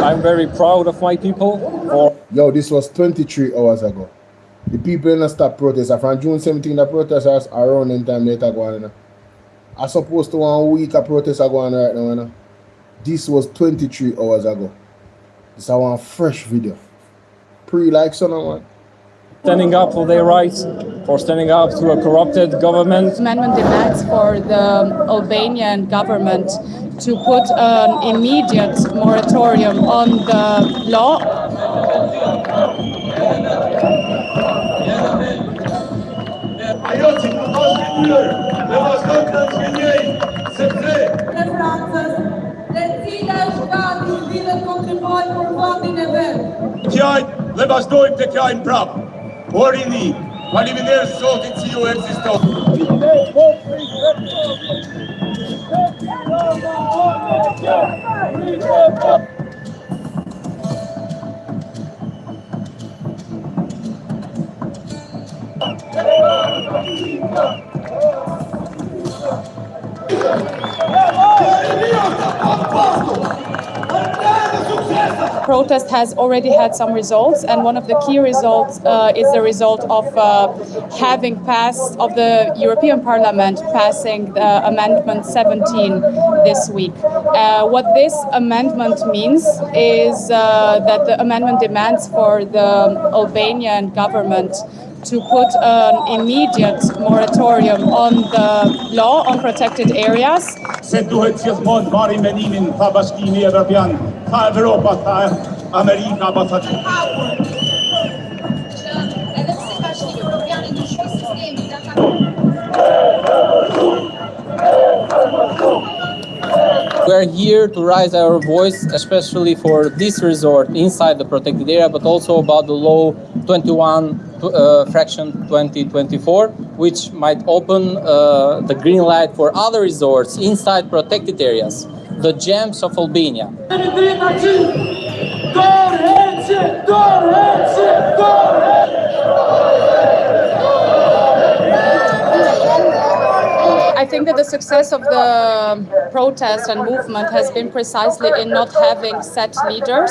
I'm very proud of my people. Yo, this was 23 hours ago. The people didn't stop protesting. From June 17, the protesters are around in time later going on. I supposed to 1 week of protests are going on right now. You know? This was 23 hours ago. This is one fresh video. Pre-like someone. Standing up for their rights, for standing up to a corrupted government. Amendment demands for the Albanian government to put an immediate moratorium on the law. Leva stojmë të kjajnë prapë, por I një, faleminderit Zotit që ju ekziston. Protest has already had some results, and one of the key results is the result of having passed, of the European Parliament passing Amendment 17 this week. What this amendment means is that the amendment demands for the Albanian government to put an immediate moratorium on the law on protected areas. Se duhet gjithmonë marrim mendimin tha Bashkimi Evropian, tha Evropa, tha Amerika, apo tha We are here to raise our voice, especially for this resort inside the protected area, but also about the law 21 fraction 2024, which might open the green light for other resorts inside protected areas, the gems of Albania. I think that the success of the protest and movement has been precisely in not having set leaders,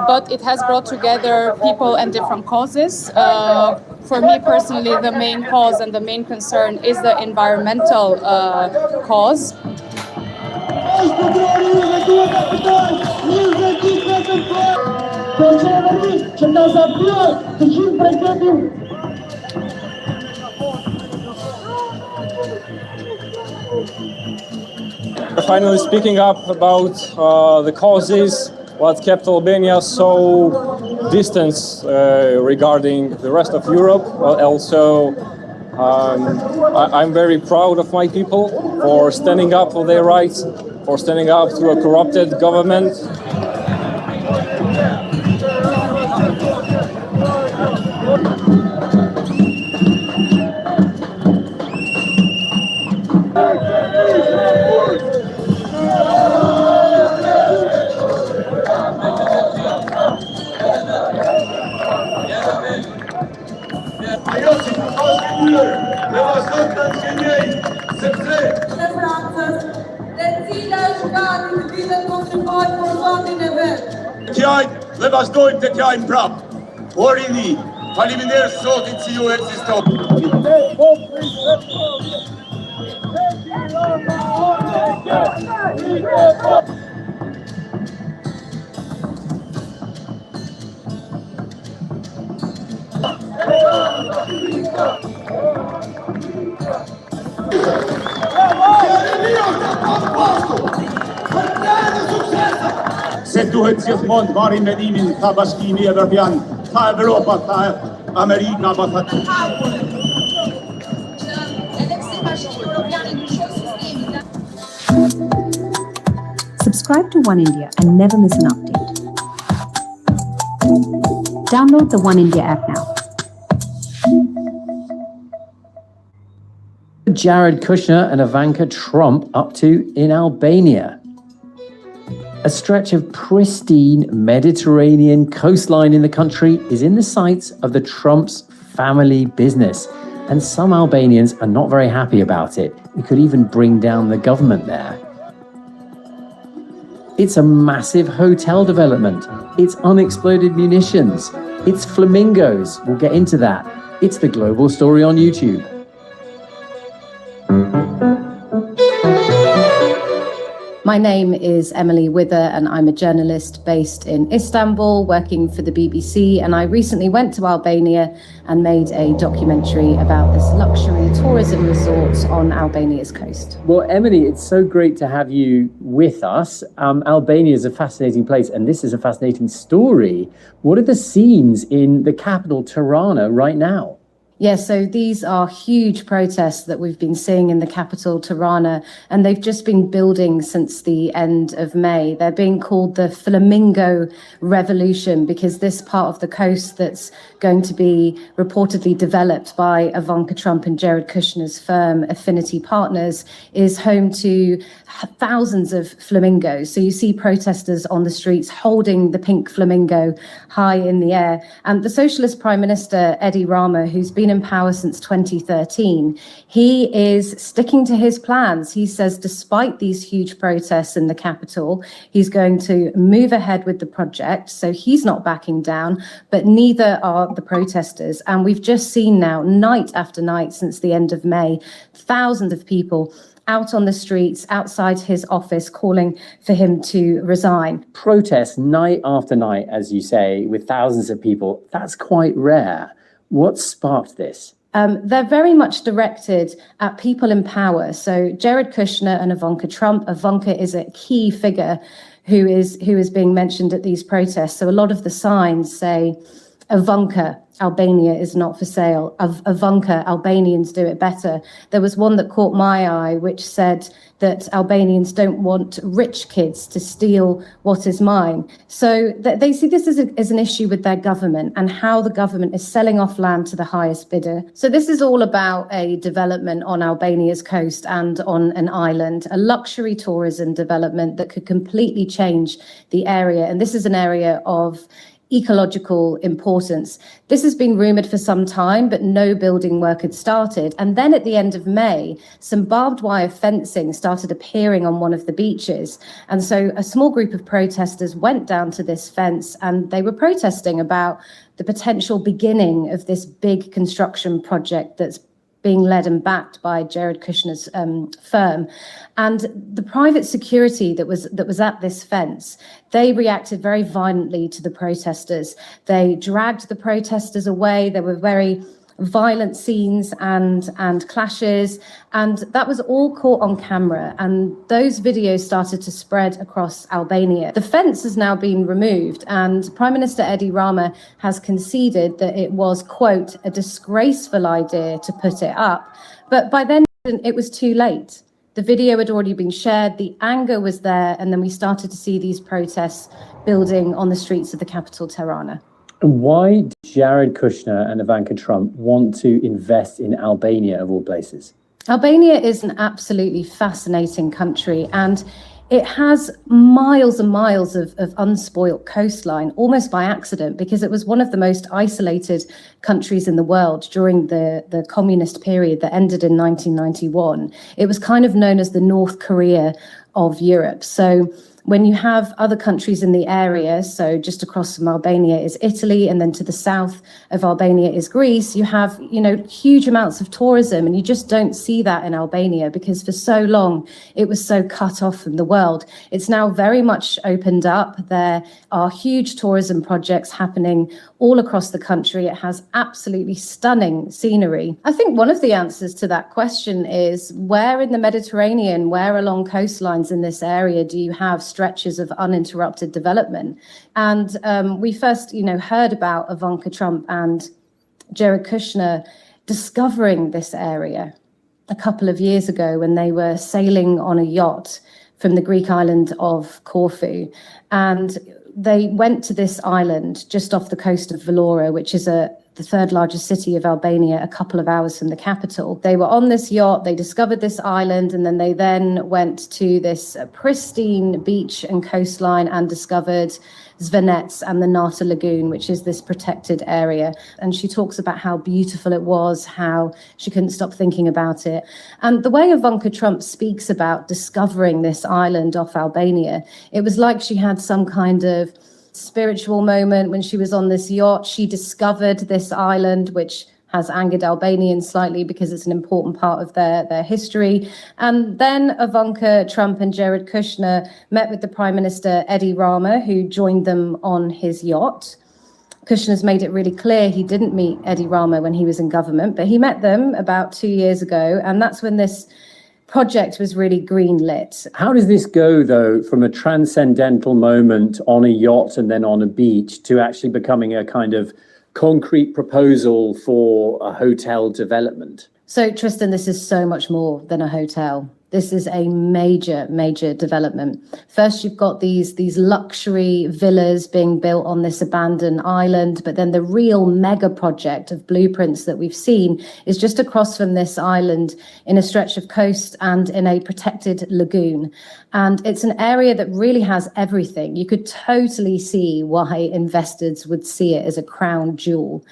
but it has brought together people and different causes. For me personally, the main cause and the main concern is the environmental cause. Finally speaking up about the causes, what kept Albania so distant regarding the rest of Europe. Also, I'm very proud of my people for standing up for their rights, for standing up to a corrupted government. Le vazhdojmë të kjajmë prapë, por I një, faleminderit Zotit që ju ekziston. Se duhet gjithmonë marrin mendimin ta Bashkimi Evropian, ta Evropa, ta Amerika, Subscribe to One India and never miss an update. Download the One India app now. Jared Kushner and Ivanka Trump up to in Albania? A stretch of pristine Mediterranean coastline in the country is in the sights of the Trump's family business, and some Albanians are not very happy about it. It could even bring down the government there. It's a massive hotel development. It's unexploded munitions. It's flamingos. We'll get into that. It's the global story on YouTube. My name is Emily Wither and I'm a journalist based in Istanbul working for the BBC, and I recently went to Albania and made a documentary about this luxury tourism resort on Albania's coast. Well, Emily, it's so great to have you with us. Albania is a fascinating place and this is a fascinating story. What are the scenes in the capital, Tirana, right now? Yeah, so these are huge protests that we've been seeing in the capital, Tirana, and they've just been building since the end of May. They're being called the Flamingo Revolution because this part of the coast that's going to be reportedly developed by Ivanka Trump and Jared Kushner's firm Affinity Partners is home to thousands of flamingos. So you see protesters on the streets holding the pink flamingo high in the air. And the Socialist Prime Minister, Edi Rama, who's been in power since 2013, he is sticking to his plans. He says despite these huge protests in the capital, he's going to move ahead with the project. So he's not backing down, but neither are the protesters. And we've just seen now, night after night since the end of May, thousands of people out on the streets outside his office calling for him to resign. Protests night after night, as you say, with thousands of people, that's quite rare. What sparked this? They're very much directed at people in power. So Jared Kushner and Ivanka Trump. Ivanka is a key figure who is being mentioned at these protests. So a lot of the signs say, Ivanka, Albania is not for sale. Ivanka, Albanians do it better. There was one that caught my eye, which said that Albanians don't want rich kids to steal what is mine. So they see this as an issue with their government and how the government is selling off land to the highest bidder. So this is all about a development on Albania's coast and on an island, a luxury tourism development that could completely change the area. And this is an area of ecological importance. This has been rumoured for some time, but no building work had started. And then at the end of May, some barbed wire fencing started appearing on one of the beaches. And so a small group of protesters went down to this fence and they were protesting about the potential beginning of this big construction project that's being led and backed by Jared Kushner's firm. And the private security that was at this fence, they reacted very violently to the protesters. They dragged the protesters away. There were very violent scenes and clashes, and that was all caught on camera, and those videos started to spread across Albania. The fence has now been removed, and Prime Minister Edi Rama has conceded that it was, quote, a disgraceful idea to put it up, but by then it was too late. The video had already been shared, the anger was there, and then we started to see these protests building on the streets of the capital, Tirana. Why do Jared Kushner and Ivanka Trump want to invest in Albania, of all places? Albania is an absolutely fascinating country, and it has miles and miles of unspoilt coastline, almost by accident, because it was one of the most isolated countries in the world during the communist period that ended in 1991. It was kind of known as the North Korea of Europe. So When you have other countries in the area, so just across from Albania is Italy, and then to the south of Albania is Greece, you have, huge amounts of tourism, and you just don't see that in Albania because for so long it was so cut off from the world. It's now very much opened up. There are huge tourism projects happening all across the country. It has absolutely stunning scenery. I think one of the answers to that question is where in the Mediterranean, where along coastlines in this area do you have stretches of uninterrupted development? And we first, heard about Ivanka Trump and Jared Kushner discovering this area a couple of years ago when they were sailing on a yacht from the Greek island of Corfu. And they went to this island just off the coast of Vlora, which is the third largest city of Albania, a couple of hours from the capital. They were on this yacht, they discovered this island, and then they went to this pristine beach and coastline and discovered Zvenets and the Nata Lagoon, which is this protected area. And she talks about how beautiful it was, how she couldn't stop thinking about it. And the way Ivanka Trump speaks about discovering this island off Albania, it was like she had some kind of spiritual moment when she was on this yacht. She discovered this island, which has angered Albanians slightly because it's an important part of their history. And then Ivanka Trump and Jared Kushner met with the Prime Minister Edi Rama, who joined them on his yacht. Kushner's made it really clear he didn't meet Edi Rama when he was in government, but he met them about 2 years ago, and that's when this project was really greenlit. How does this go, though, from a transcendental moment on a yacht and then on a beach to actually becoming a kind of concrete proposal for a hotel development? So, Tristan, this is so much more than a hotel. This is a major, major development. First, you've got these luxury villas being built on this abandoned island, but then the real mega project of blueprints that we've seen is just across from this island in a stretch of coast and in a protected lagoon. And it's an area that really has everything. You could totally see why investors would see it as a crown jewel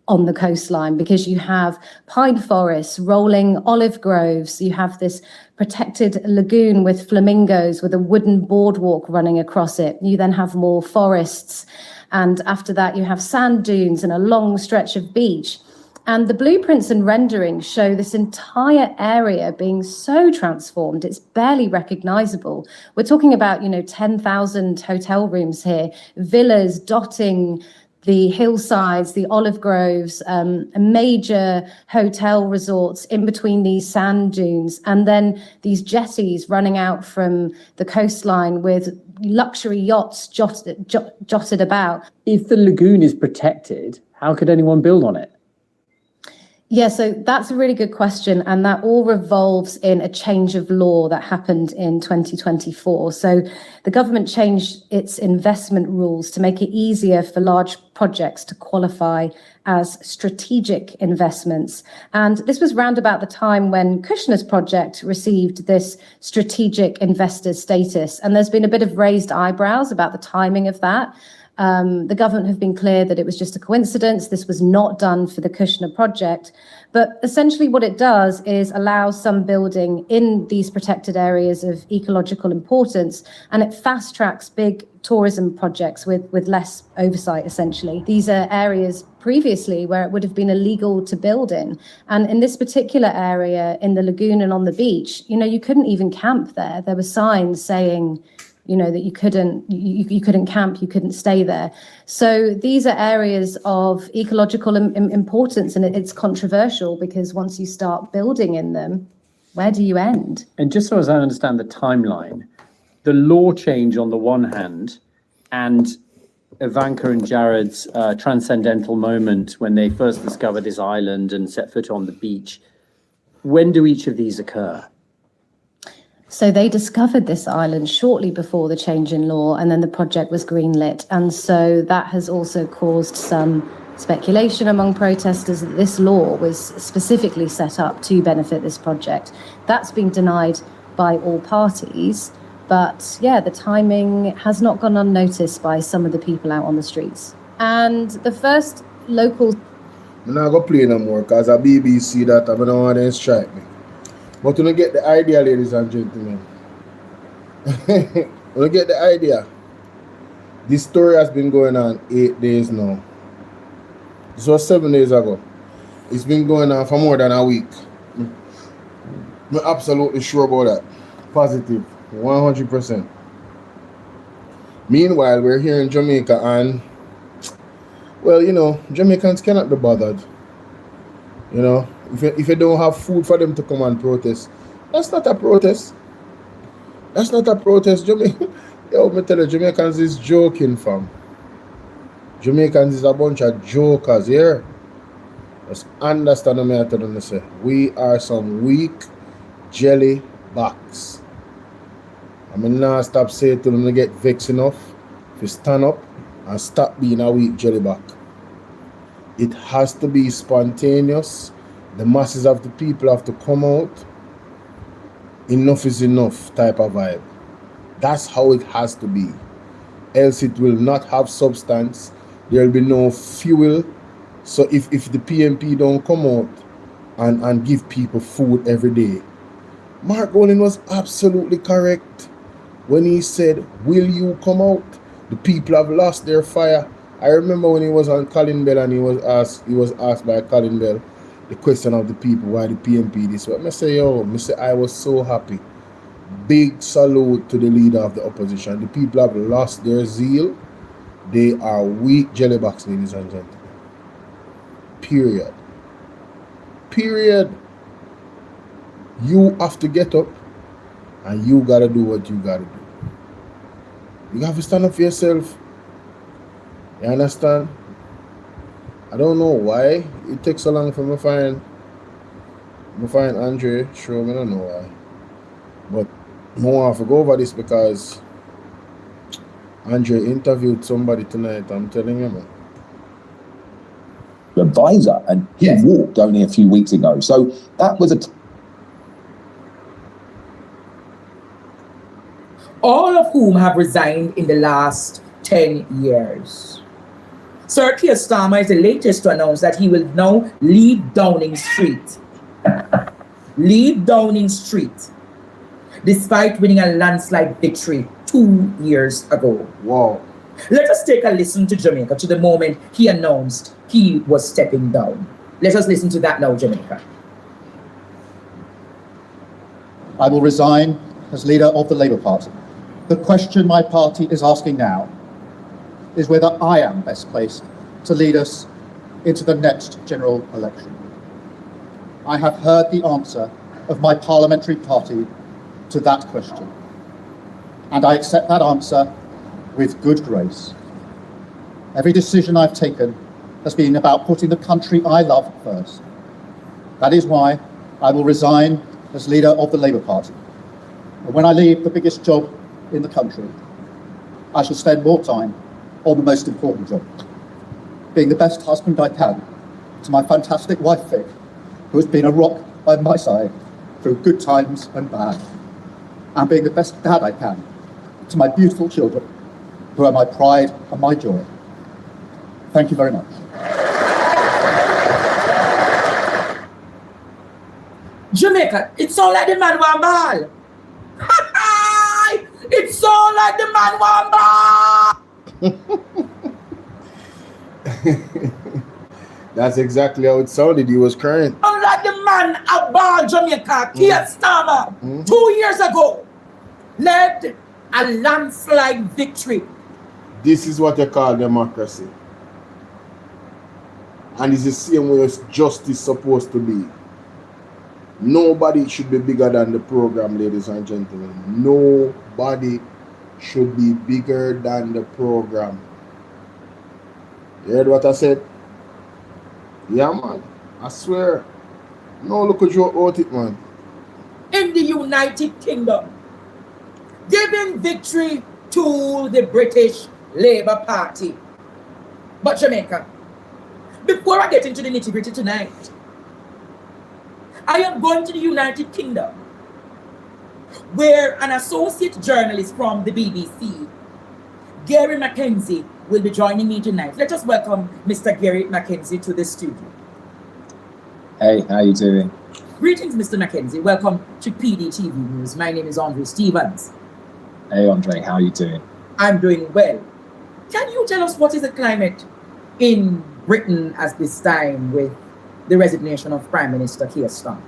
on the coastline, because you have pine forests, rolling olive groves, you have this protected lagoon with flamingos with a wooden boardwalk running across it. You then have more forests, and after that you have sand dunes and a long stretch of beach. And the blueprints and renderings show this entire area being so transformed, it's barely recognizable. We're talking about, 10,000 hotel rooms here, villas dotting the hillsides, the olive groves, major hotel resorts in between these sand dunes, and then these jetties running out from the coastline with luxury yachts jotted about. If the lagoon is protected, how could anyone build on it? Yeah, so that's a really good question. And that all revolves in a change of law that happened in 2024. So the government changed its investment rules to make it easier for large projects to qualify as strategic investments. And this was round about the time when Kushner's project received this strategic investor status. And there's been a bit of raised eyebrows about the timing of that. The government have been clear that it was just a coincidence. This was not done for the Kushner project. But essentially what it does is allow some building in these protected areas of ecological importance, and it fast tracks big tourism projects with less oversight, essentially. These are areas previously where it would have been illegal to build in. And in this particular area, in the lagoon and on the beach, you couldn't even camp there. There were signs saying, that you couldn't camp, you couldn't stay there. So these are areas of ecological importance, and it's controversial because once you start building in them, where do you end? And just so as I understand the timeline, the law change on the one hand, and Ivanka and Jared's transcendental moment when they first discovered this island and set foot on the beach, when do each of these occur? So they discovered this island shortly before the change in law, and then the project was greenlit. And so that has also caused some speculation among protesters that this law was specifically set up to benefit this project. That's been denied by all parties. But yeah, the timing has not gone unnoticed by some of the people out on the streets. And the first local... I'm not going to play no more because a BBC that I don't want to strike me. But you don't get the idea, ladies and gentlemen. You get the idea? This story has been going on 8 days now. This was 7 days ago. It's been going on for more than a week. I'm absolutely sure about that. Positive. 100%. Meanwhile, we're here in Jamaica and, well, you know, Jamaicans cannot be bothered. You know, if you don't have food for them to come and protest, that's not a protest. That's not a protest. Yo, me tell you, Jamaicans is joking, fam. Jamaicans is a bunch of jokers here. Just understand what I'm telling you, say. We are some weak jelly backs. I mean, now stop saying to them to get vexed enough to stand up and stop being a weak jelly back. It has to be spontaneous. The masses of the people have to come out. Enough is enough type of vibe. That's how it has to be. Else it will not have substance. There will be no fuel. So if the PMP don't come out and give people food every day, Mark Colin was absolutely correct when he said, will you come out? The people have lost their fire. I remember when he was on Colin Bell and he was asked by Colin Bell the question of the people, why the PMP this way. I say, I was so happy. Big salute to the leader of the opposition. The people have lost their zeal. They are weak jellybacks, ladies and gentlemen. Period. Period. You have to get up and you gotta do what you gotta do. You have to stand up for yourself. You understand? I don't know why it takes so long for me to find Andre. Sure, I don't know why. But I want to go over this because Andre interviewed somebody tonight. I'm telling you, man. Advisor, and he walked only a few weeks ago. So that was all of whom have resigned in the last 10 years. Sir Keir Starmer is the latest to announce that he will now leave Downing Street. Leave Downing Street, despite winning a landslide victory 2 years ago. Wow. Let us take a listen to Jamaica to the moment he announced he was stepping down. Let us listen to that now, Jamaica. I will resign as leader of the Labour Party. The question my party is asking now is whether I am best placed to lead us into the next general election. I have heard the answer of my parliamentary party to that question, and I accept that answer with good grace. Every decision I've taken has been about putting the country I love first. That is why I will resign as leader of the Labour Party. And when I leave the biggest job in the country, I shall spend more time on the most important job, being the best husband I can to my fantastic wife Vic, who has been a rock by my side through good times and bad, and being the best dad I can to my beautiful children, who are my pride and my joy. Thank you very much. Jamaica, it sounds like the man want ball. It sounds like the man want ball. That's exactly how it sounded. He was crying. Sound like the man a ball, Jamaica. Keir Starmer, 2 years ago, led a landslide victory. This is what you call democracy. And it's the same way as justice is supposed to be. Nobody should be bigger than the program, ladies and gentlemen. Nobody should be bigger than the program. You heard what I said? Yeah, man. I swear. No, look at you out it, man. In the United Kingdom, giving victory to the British Labour Party. But Jamaica, before I get into the nitty-gritty tonight, I am going to the United Kingdom, where an associate journalist from the BBC, Gary Mackenzie, will be joining me tonight. Let us welcome Mr. Gary Mackenzie to the studio. Hey, how you doing? Greetings, Mr. Mackenzie. Welcome to PDTV News. My name is Andre Stevens. Hey, Andre, how are you doing? I'm doing well. Can you tell us what is the climate in Britain at this time with the resignation of Prime Minister Keir Starmer?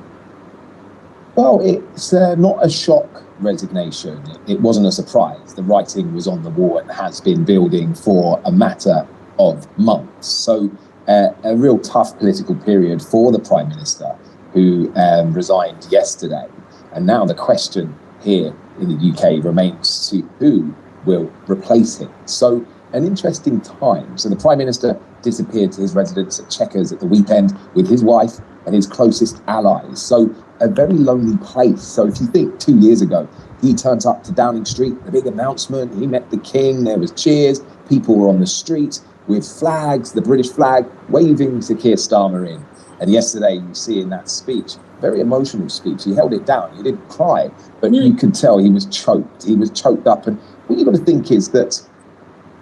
Well, it's not a shock resignation. It wasn't a surprise. The writing was on the wall and has been building for a matter of months. So a real tough political period for the Prime Minister, who resigned yesterday. And now the question here in the UK remains to who will replace him. So an interesting time. So the Prime Minister disappeared to his residence at Chequers at the weekend with his wife and his closest allies. So a very lonely place. So if you think 2 years ago, he turned up to Downing Street, the big announcement, he met the King, there was cheers, people were on the street with flags, the British flag, waving to Keir Starmer in. And yesterday, you see in that speech, very emotional speech, he held it down, he didn't cry, but you could tell he was choked up. And what you've got to think is that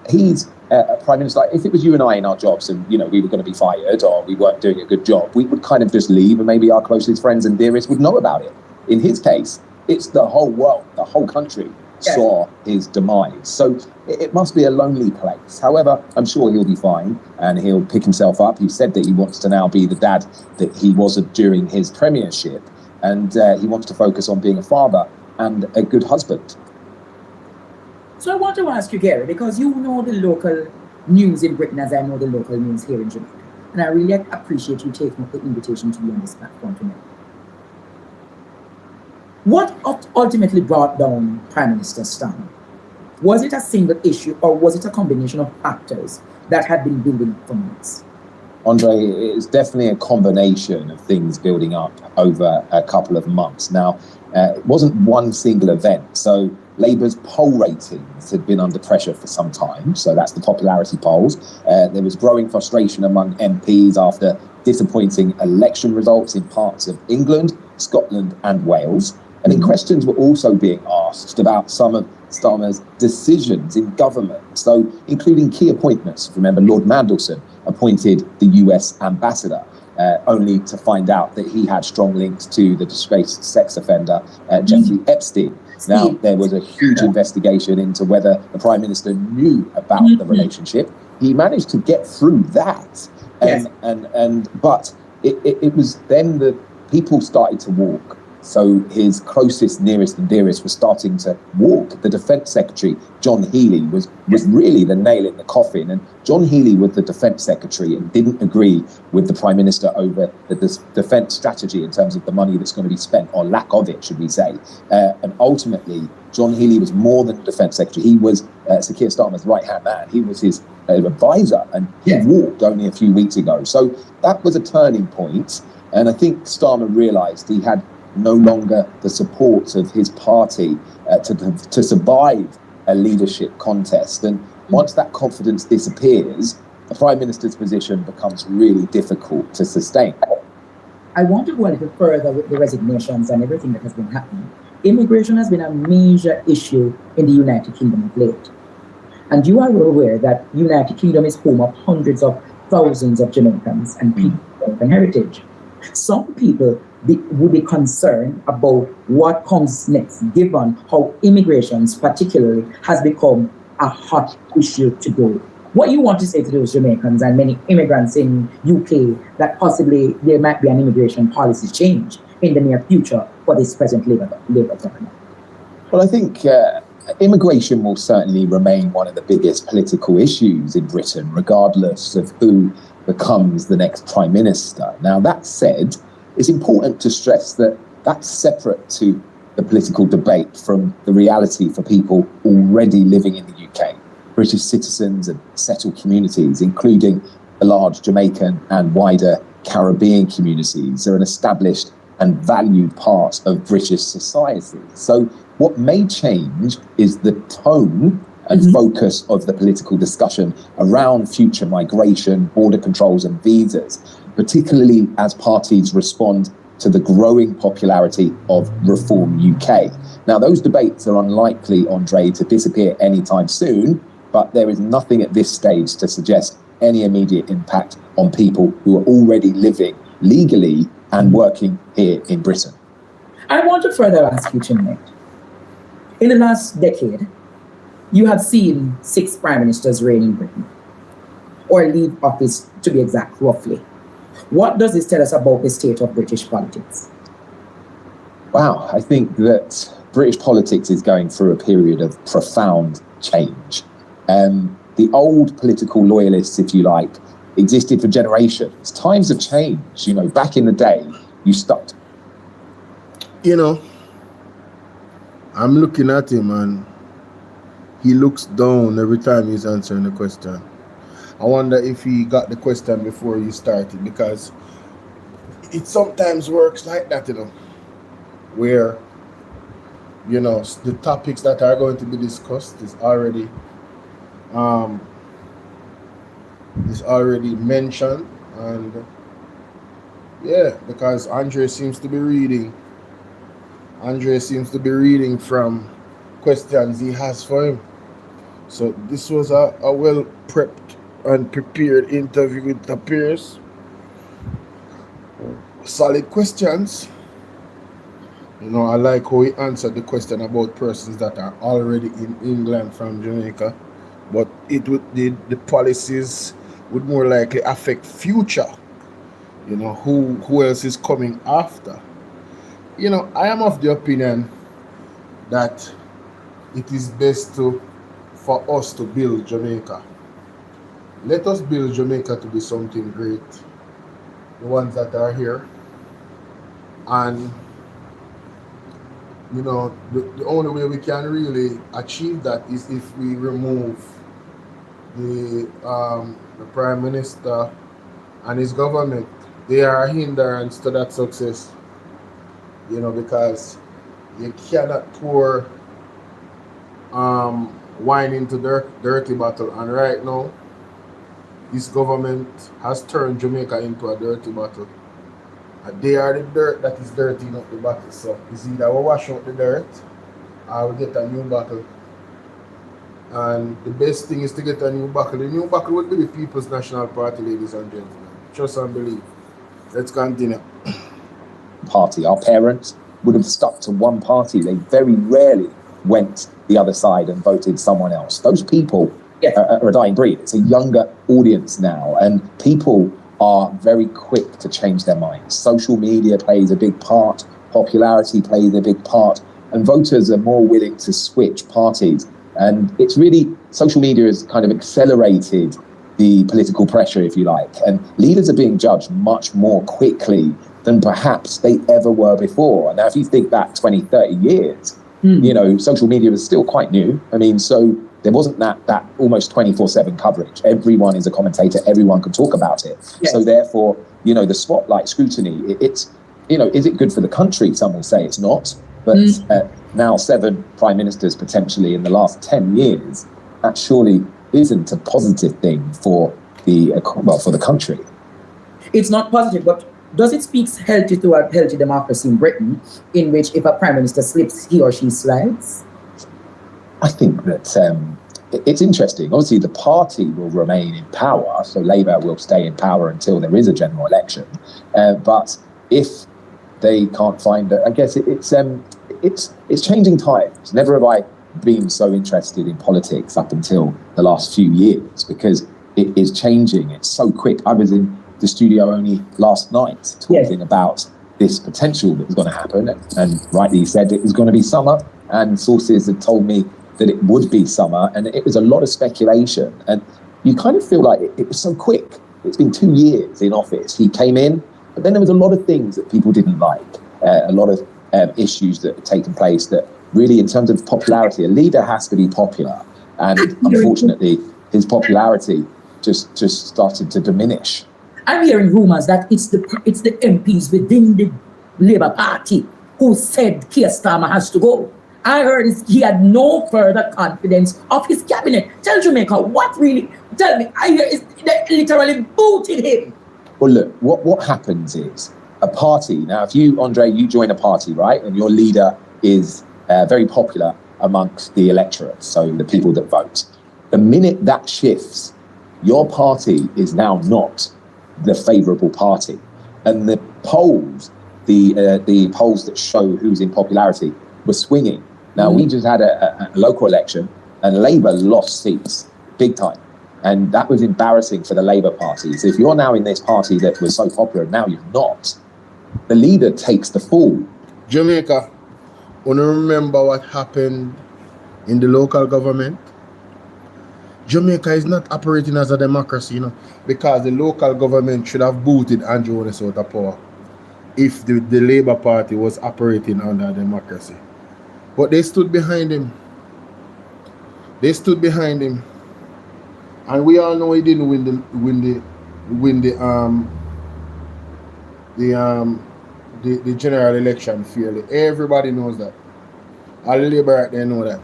he's a Prime Minister. If it was you and I in our jobs and, we were going to be fired or we weren't doing a good job, we would kind of just leave and maybe our closest friends and dearest would know about it. In his case, it's the whole world, the whole country saw his demise. So it must be a lonely place. However, I'm sure he'll be fine and he'll pick himself up. He said that he wants to now be the dad that he wasn't during his premiership, and he wants to focus on being a father and a good husband. So I want to ask you, Gary, because you know the local news in Britain as I know the local news here in Jamaica. And I really appreciate you taking up the invitation to be on this platform tonight. What ultimately brought down Prime Minister Starmer? Was it a single issue or was it a combination of factors that had been building up for months? Andre, it's definitely a combination of things building up over a couple of months. Now, it wasn't one single event. So Labour's poll ratings had been under pressure for some time. So that's the popularity polls. There was growing frustration among MPs after disappointing election results in parts of England, Scotland and Wales. And then questions were also being asked about some of Starmer's decisions in government, so including key appointments. Remember, Lord Mandelson appointed the US ambassador, only to find out that he had strong links to the disgraced sex offender, Jeffrey Epstein. Now, there was a huge investigation into whether the Prime Minister knew about the relationship. He managed to get through that. But it was then that people started to walk. So his closest, nearest and dearest were starting to walk. The Defence Secretary, John Healey, was really the nail in the coffin. And John Healey was the Defence Secretary and didn't agree with the Prime Minister over the defence strategy in terms of the money that's going to be spent, or lack of it, should we say. And ultimately, John Healey was more than Defence Secretary. He was Sir Keir Starmer's right-hand man. He was his advisor, and he walked only a few weeks ago. So that was a turning point. And I think Starmer realised he had no longer the support of his party to survive a leadership contest. And once that confidence disappears, the Prime Minister's position becomes really difficult to sustain. I want to go a little further with the resignations and everything that has been happening. Immigration has been a major issue in the United Kingdom of late. And you are aware that United Kingdom is home of hundreds of thousands of Jamaicans and people of American heritage. Some people would be concerned about what comes next, given how immigration particularly has become a hot issue today. What you want to say to those Jamaicans and many immigrants in UK that possibly there might be an immigration policy change in the near future for this present Labour government? Well, I think immigration will certainly remain one of the biggest political issues in Britain, regardless of who becomes the next Prime Minister. Now, that said, it's important to stress that that's separate to the political debate from the reality for people already living in the UK. British citizens and settled communities, including the large Jamaican and wider Caribbean communities, are an established and valued part of British society. So what may change is the tone and focus of the political discussion around future migration, border controls and visas, particularly as parties respond to the growing popularity of Reform UK. Now, those debates are unlikely, Andre, to disappear anytime soon, but there is nothing at this stage to suggest any immediate impact on people who are already living legally and working here in Britain. I want to further ask you tonight, In the last decade, you have seen 6 prime ministers reign in Britain, or leave office to be exact, roughly. What does this tell us about the state of British politics? Wow, I think that British politics is going through a period of profound change. The old political loyalists, if you like, existed for generations. Times have changed. You know, back in the day, you stuck. You know, I'm looking at him and he looks down every time he's answering the question. I wonder if he got the question before you started, because it sometimes works like that, you know, where, you know, the topics that are going to be discussed is already mentioned, and yeah, because Andre seems to be reading from questions he has for him. So this was a well prepped and prepared interview with the peers. Solid questions. You know, I like how he answered the question about persons that are already in England from Jamaica, but the policies would more likely affect future. You know, who else is coming after. You know, I am of the opinion that it is best for us to build Jamaica. Let us build Jamaica to be something great, the ones that are here. And, you know, the only way we can really achieve that is if we remove the Prime Minister and his government. They are a hindrance to that success, you know, because you cannot pour wine into dirty bottle. And right now, this government has turned Jamaica into a dirty bottle. And they are the dirt that is dirtying up the bottle. So it's either we wash out the dirt or we get a new bottle. And the best thing is to get a new bottle. The new bottle would be the People's National Party, ladies and gentlemen. Trust and believe. Let's continue. Party. Our parents would have stuck to one party. They very rarely went the other side and voted someone else. Those people are a dying breed. It's a younger audience now, and people are very quick to change their minds. Social media plays a big part, popularity plays a big part, and voters are more willing to switch parties. And it's really, social media has kind of accelerated the political pressure, if you like, and leaders are being judged much more quickly than perhaps they ever were before. Now, if you think back 20, 30 years, you know, social media was still quite new. I mean, so there wasn't that almost 24/7 coverage. Everyone is a commentator, everyone can talk about it. Yes. So therefore, you know, the spotlight scrutiny, it's, you know, is it good for the country? Some will say it's not, but now 7 prime ministers potentially in the last 10 years, that surely isn't a positive thing for the country. It's not positive, but does it speak healthy to a healthy democracy in Britain, in which if a prime minister slips, he or she slides? I think that it's interesting. Obviously, the party will remain in power, so Labour will stay in power until there is a general election. But if they can't find I guess it's changing times. Never have I been so interested in politics up until the last few years, because it is changing. It's so quick. I was in the studio only last night talking about this potential that was going to happen, and rightly said it was going to be summer, and sources had told me that it would be summer, and it was a lot of speculation, and you kind of feel like it was so quick. It's been 2 years in office. He came in, but then there was a lot of things that people didn't like, a lot of issues that had taken place that really, in terms of popularity, a leader has to be popular, and unfortunately his popularity just started to diminish. I'm hearing rumors that it's the MPs within the Labour Party who said Keir Starmer has to go. I heard he had no further confidence of his cabinet. Tell Jamaica, what really? Tell me, I hear they literally booted him. Well, look, what happens is a party. Now, if you, Andre, you join a party, right, and your leader is very popular amongst the electorate, so the people that vote. The minute that shifts, your party is now not the favourable party, and the polls, the polls that show who's in popularity, were swinging Now, we just had a local election and Labour lost seats, big time. And that was embarrassing for the Labour Party. So if you're now in this party that was so popular and now you're not, the leader takes the fall. Jamaica, wanna remember what happened in the local government? Jamaica is not operating as a democracy, you know, because the local government should have booted Andrew Holness out of power if the Labour Party was operating under democracy. But they stood behind him. They stood behind him. And we all know he didn't win the general election fairly. Everybody knows that. All the Labour right there know that.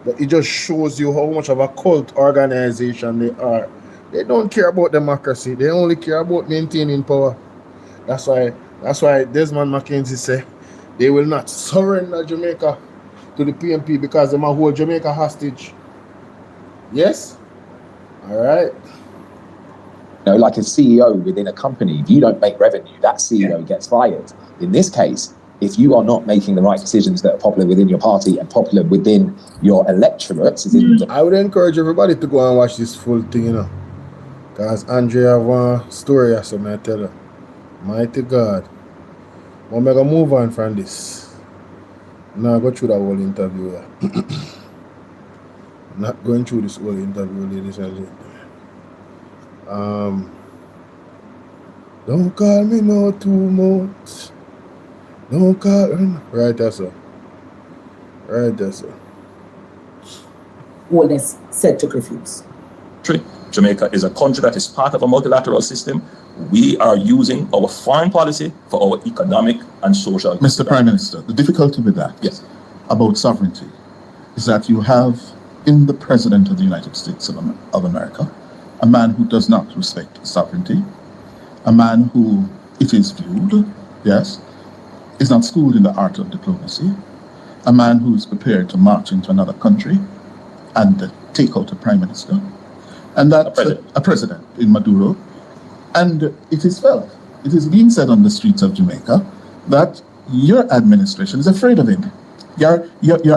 But it just shows you how much of a cult organization they are. They don't care about democracy. They only care about maintaining power. That's why Desmond Mackenzie say they will not surrender Jamaica to the PNP because they might hold Jamaica hostage. Yes? All right. You know, like a CEO within a company, if you don't make revenue, that CEO gets fired. In this case, if you are not making the right decisions that are popular within your party and popular within your electorate, I would encourage everybody to go and watch this full thing, you know. Because Andrea have one story or something I tell her. Mighty God. I'm going to move on from this. Now go through that whole interview. Not going through this whole interview, ladies and gentlemen. Don't call me no too much. Don't call me. Right there, sir. Right there, sir. Holness said to refuse. Jamaica is a country that is part of a multilateral system. We are using our foreign policy for our economic and social. Mr. Prime Minister, the difficulty with that about sovereignty is that you have in the President of the United States of America a man who does not respect sovereignty, a man who, it is viewed, is not schooled in the art of diplomacy, a man who is prepared to march into another country and take out a prime minister, and that a president in Maduro. And it is felt, it is being said on the streets of Jamaica that your administration is afraid of him. You're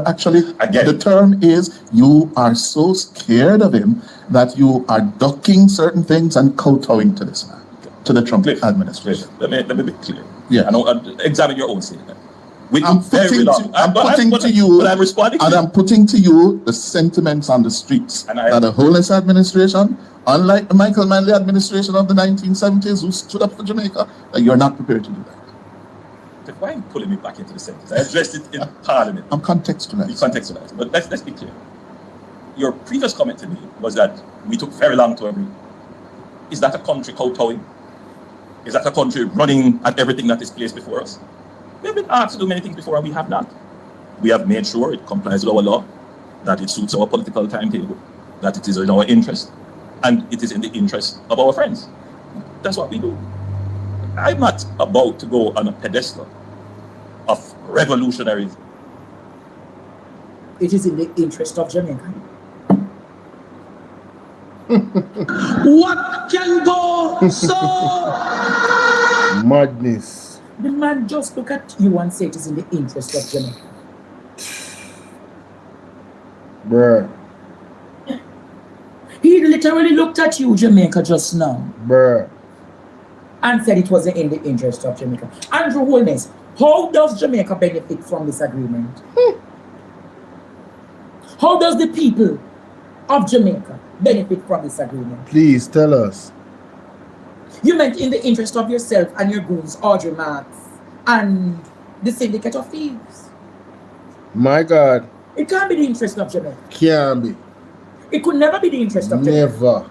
actually, the term is, you are so scared of him that you are ducking certain things and kowtowing to this man, to the Trump administration. Let me be clear. Yeah. And examine your own statement. I'm putting to you the sentiments on the streets that the Holness administration, unlike the Michael Manley administration of the 1970s who stood up for Jamaica, that you're not prepared to do that. Why are you pulling me back into the sentence? I addressed it in Parliament. I'm contextualizing. You contextualize. But let's be clear. Your previous comment to me was that we took very long to agree. Is that a country kowtowing? Is that a country running at everything that is placed before us? We have been asked to do many things before and we have not. We have made sure it complies with our law, that it suits our political timetable, that it is in our interest, and it is in the interest of our friends. That's what we do. I'm not about to go on a pedestal of revolutionaries. It is in the interest of Jamaica. What can go so? Madness. The man just look at you and say it is in the interest of Jamaica. Bruh. He literally looked at you, Jamaica, just now. Bruh. And said it was in the interest of Jamaica. Andrew Holness, how does Jamaica benefit from this agreement? How does the people of Jamaica benefit from this agreement? Please tell us. You meant in the interest of yourself and your goons, Audrey Marks, and the syndicate of thieves. My God. It can't be the interest of Jamaica. Can't be. It could never be the interest of Jamaica. Never.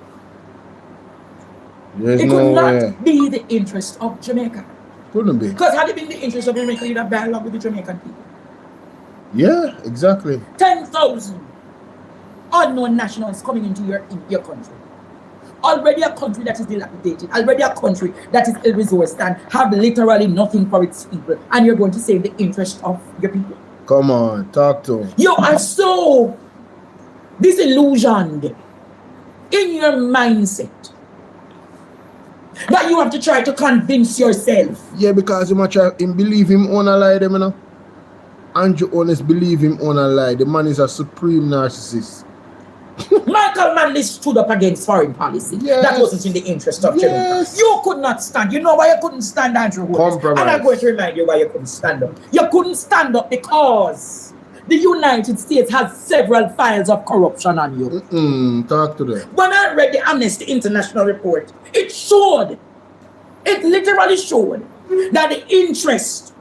There's it no could not way. be the interest of Jamaica. Couldn't be. Because had it been the interest of Jamaica, you'd have dialogue with the Jamaican people. Yeah, exactly. 10,000 unknown nationals coming into your country. Already a country that is dilapidated, already a country that is ill-resourced and have literally nothing for its people. And you're going to save the interest of your people. Come on, talk to him. You are so disillusioned in your mindset that you have to try to convince yourself. Yeah, because you might try and believe him on a lie them, you know. Andrew Honest believe him on a lie. The man is a supreme narcissist. Michael Manley stood up against foreign policy. Yes. That wasn't in the interest of Jamaica. You could not stand. You know why you couldn't stand, Andrew Holmes? Compromise. And I'm going to remind you why you couldn't stand up. You couldn't stand up because the United States has several files of corruption on you. Talk to them. When I read the Amnesty International report, it literally showed that the interest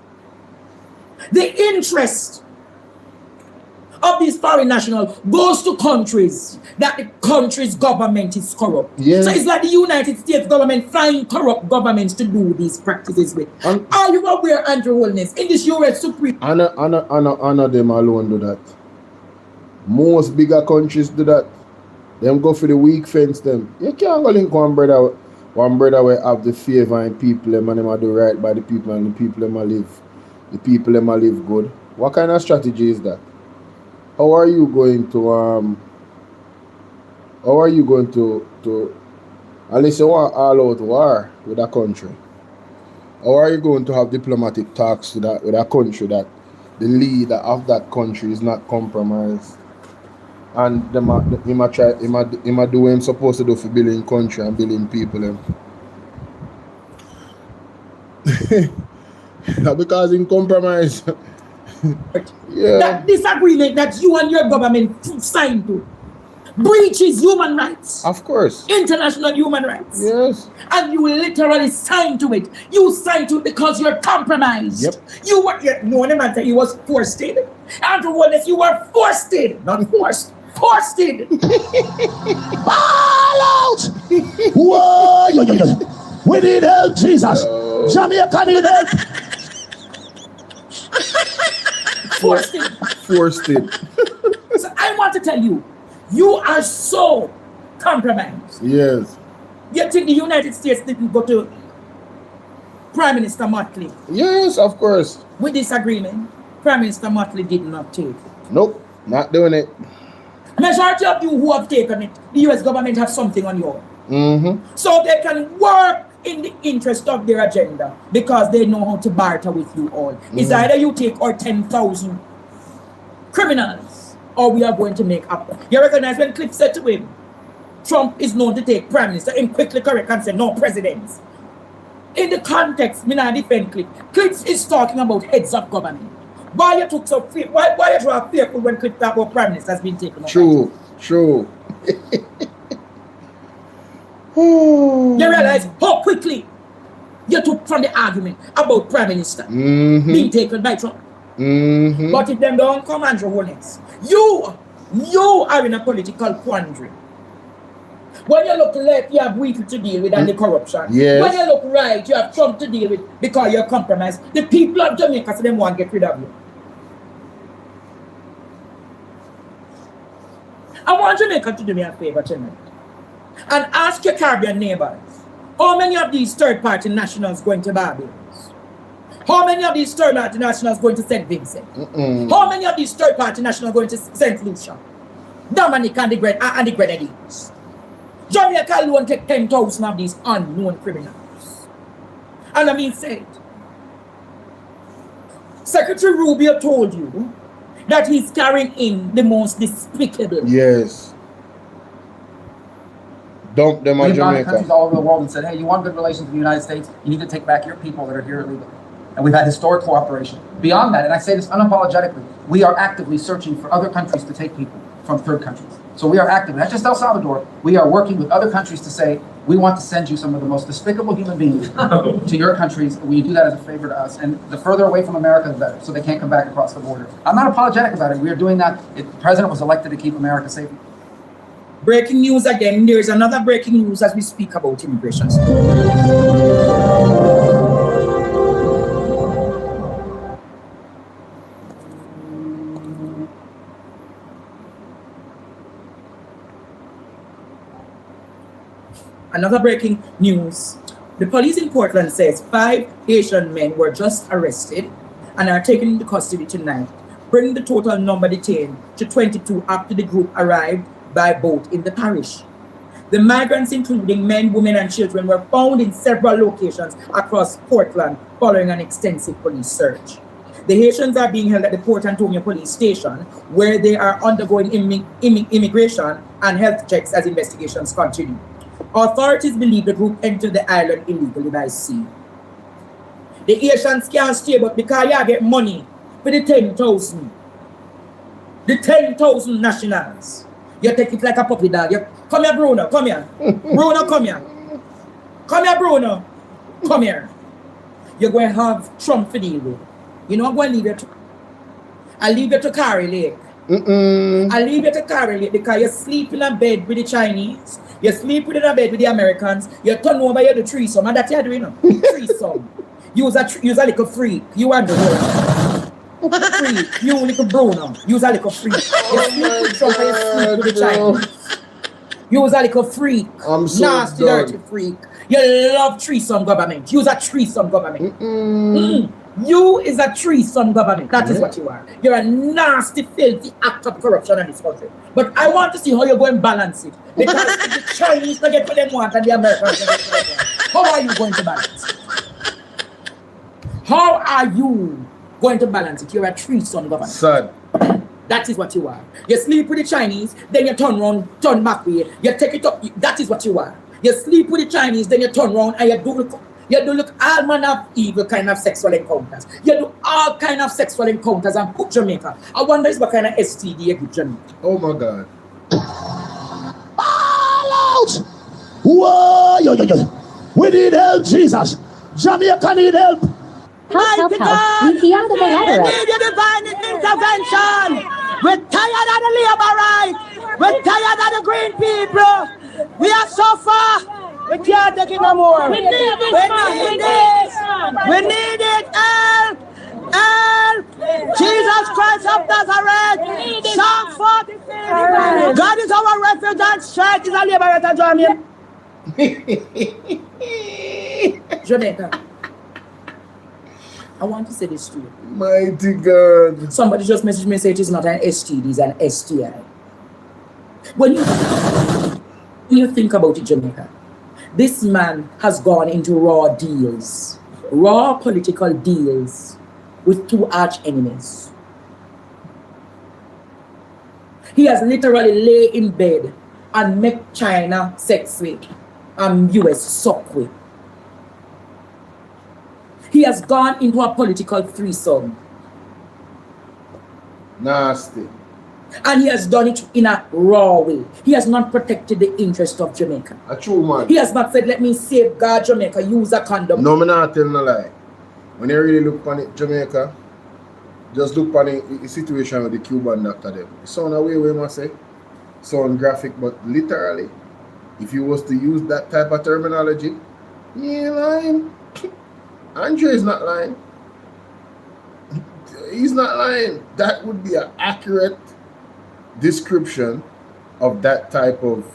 of these foreign nationals goes to countries that the country's government is corrupt. Yes. So it's like the United States government flying corrupt governments to do these practices with. Are you aware, Andrew Holness, in this US Supreme? Anna them alone do that. Most bigger countries do that. Them go for the weak fence them. You can't go link one brother will have the favor and people them and them do right by the people and the people them live. The people them live good. What kind of strategy is that? How are you going to unless you want all out war with a country? How are you going to have diplomatic talks with a country that the leader of that country is not compromised? And he might do what he's supposed to do for building country and building people them. Because in compromise. Yeah. That disagreement that you and your government signed to breaches human rights. Of course. International human rights. Yes. And you literally signed to it. You signed to it because you're compromised. Yep. You were, no one man said you was forced it. Andrew Wallace, you were forced it. Not forced. Forced it. Ball out! Whoa! We need help, Jesus. Jamaica need help. Forced it. Forced it. So I want to tell you, you are so compromised. Yes. You think the United States didn't go to Prime Minister Motley? Yes, of course. With this agreement, Prime Minister Motley did not take it. Nope, not doing it. Majority of you who have taken it, the US government have something on you. Mm-hmm. So they can work in the interest of their agenda because they know how to barter with you all. It's either you take our 10,000 criminals or we are going to make up. You recognize when Cliff said to him, Trump is known to take prime minister, and quickly correct and say no presidents. In the context, me not defend Cliff. Cliff is talking about heads of government. Why you took so fear? Why you draw fearful when Cliff talk about prime minister has been taken? True. You realize how quickly you took from the argument about prime minister being taken by Trump. But if them don't come, Andrew Holness, you are in a political quandary. When you look left, you have Wheatle to deal with and the corruption. Yes. When you look right, you have Trump to deal with because you're compromised. The people of Jamaica, so them want to get rid of you. I want Jamaica to do me a favor tonight and ask your Caribbean neighbors, how many of these third-party nationals going to Barbados? How many of these third-party nationals going to St. Vincent? How many of these third-party nationals going to St. Lucia? Dominic and the Grenadines? Jamaica alone take 10,000 of these unknown criminals. And I mean said, Secretary Rubio told you that he's carrying in the most despicable. Yes. Dump them on We've gone to Jamaica. countries all over the world and said, hey, you want good relations with the United States, you need to take back your people that are here illegally. And we've had historic cooperation. Beyond that, and I say this unapologetically, we are actively searching for other countries to take people from third countries. So we are active, not just El Salvador, we are working with other countries to say, we want to send you some of the most despicable human beings to your countries. Will you do that as a favor to us? And the further away from America, the better, so they can't come back across the border. I'm not apologetic about it. We are doing that. The president was elected to keep America safe. Breaking news again. There is another breaking news as we speak about immigration. Another breaking news. The police in Portland says 5 Haitian men were just arrested and are taken into custody tonight, bringing the total number detained to 22 after the group arrived by boat in the parish. The migrants, including men, women, and children, were found in several locations across Portland following an extensive police search. The Haitians are being held at the Port Antonio police station, where they are undergoing immigration and health checks as investigations continue. Authorities believe the group entered the island illegally by sea. The Haitians can't stay, but because you get money for the 10,000. The 10,000 nationals. You take it like a puppy dog. Come here, Bruno, come here. Bruno, come here. Come here, Bruno. Come here. You're going to have Trump to deal with. You know, I'm going to leave you to... I'll leave you to Carry Lake. I'll leave you to Carry Lake because you sleep in a bed with the Chinese. You sleep in a bed with the Americans. You turn over, you do threesome. And that's what you're doing. Threesome. You's a little freak. You are the word. Freak. You little Bruno. You's a little freak. You sleep with Trump and you sleep with the Chinese. You's a little freak. I'm so nasty, done. dirty freak. You love threesome government. You's a threesome government. You is a threesome government. That is what you are. You're a nasty, filthy act of corruption in this country. But I want to see how you're going to balance it. Because the Chinese don't get what they want and the Americans don't get what they want. How are you going to balance it? How are you going to balance it? You're a threesome government. Sad. That is what you are. You sleep with the Chinese, then you turn around, turn back way. You take it up. That is what you are. You sleep with the Chinese, then you turn around and you do look all manner of evil kind of sexual encounters. You do all kind of sexual encounters and put Jamaica. I wonder what kind of STD you give Jamaica. Oh my God. All out! Whoa! Yo, yo, yo. We need help, Jesus. Jamaica need help. Help, we see out of the We letter. need your divine intervention. We're tired of the labor right. We're tired of the green people. We are so far. We can't take it no more. We need this. We need it. Help. Help. Jesus Christ of Nazareth. Psalm 46. God is our refuge and strength. Is a liberator, Jamaica. Jamaica. I want to say this to you. Mighty God. Somebody just messaged me and said it is not an STD, it's an STI. When you think about it, Jamaica, this man has gone into raw deals, raw political deals with two arch enemies. He has literally lay in bed and make China sex with and US suck with. He has gone into a political threesome. Nasty. And he has done it in a raw way. He has not protected the interest of Jamaica. A true man. He has not said, let me safeguard Jamaica, use a condom. No, me not tell no lie. When you really look on it, Jamaica, just look on the situation with the Cuban doctor them. It sound away we must say. Sound graphic, but literally, if you was to use that type of terminology, you ain't lying. Andre is not lying. He's not lying. That would be an accurate description of that type of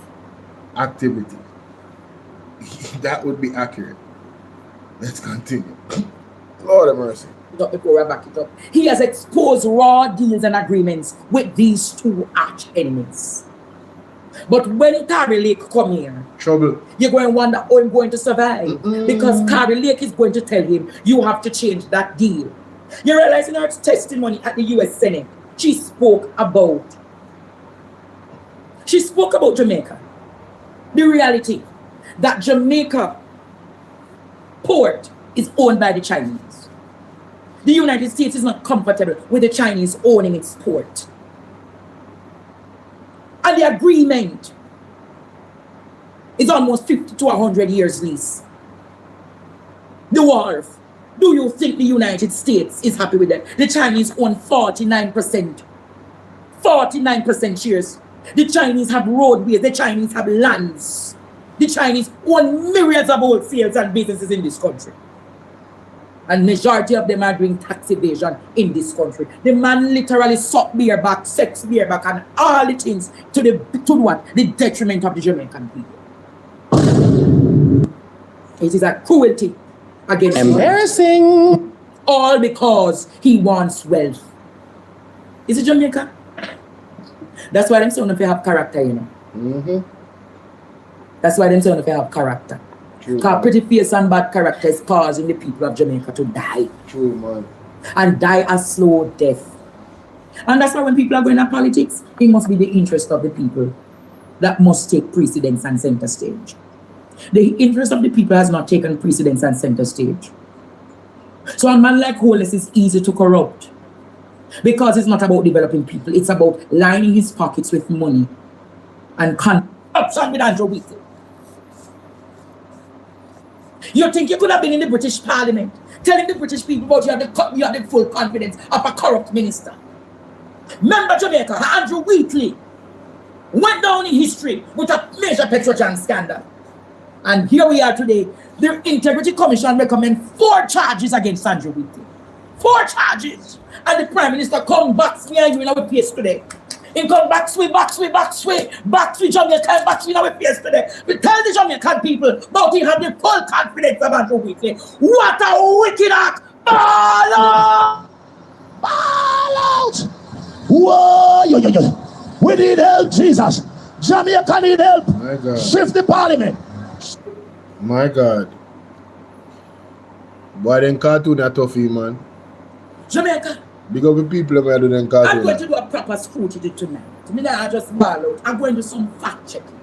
activity. That would be accurate. Let's continue. Lord have mercy. Before I back it up, he has exposed raw deals and agreements with these two arch enemies. But when Carry Lake come here, trouble. You're going to wonder how I'm going to survive. Because Carry Lake is going to tell him, you have to change that deal. You realize in her testimony at the US Senate, she spoke about Jamaica. The reality that Jamaica port is owned by the Chinese. The United States is not comfortable with the Chinese owning its port. And the agreement is almost 50 to 100 years lease. The wharf. Do you think the United States is happy with that? The Chinese own 49%. 49% shares. The Chinese have roadways. The Chinese have lands. The Chinese own myriads of wholesales and businesses in this country. And majority of them are doing tax evasion in this country. The man literally suck beer back, sex beer back, and all the things to what? The detriment of the Jamaican people. It is a cruelty against Embarrassing. all because he wants wealth. Is it Jamaica? That's why them saying if you have character, you know. That's why them saying if you have character. Because pretty face and bad character is causing the people of Jamaica to die. True, man. and die a slow death. And that's why when people are going to politics, it must be the interest of the people that must take precedence and center stage. The interest of the people has not taken precedence and center stage. So a man like Holness is easy to corrupt because it's not about developing people. It's about lining his pockets with money and corruption with Andrew Wheatley. You think you could have been in the British Parliament telling the British people about you have the full confidence of a corrupt minister? Remember Jamaica, Andrew Wheatley went down in history with a major Petrojan scandal. And here we are today. The Integrity Commission recommend 4 charges against Andrew Wheatley. 4 charges. And the Prime Minister come back to me and you in our face today. He come back to Jamaica, back to our face today. We tell the Jamaican people about he have the full confidence of Andrew Wheatley. What a wicked act! Ball out! Ball out! Whoa, yo. We need help, Jesus. Jamaica need help. My God. Shift the parliament. My God. Boy, them cartoon are tough, man. Jamaica. Big up the people who do them cartoon. I'm going to do a proper scrutiny tonight. I just ball out. I'm going to do some fact checking.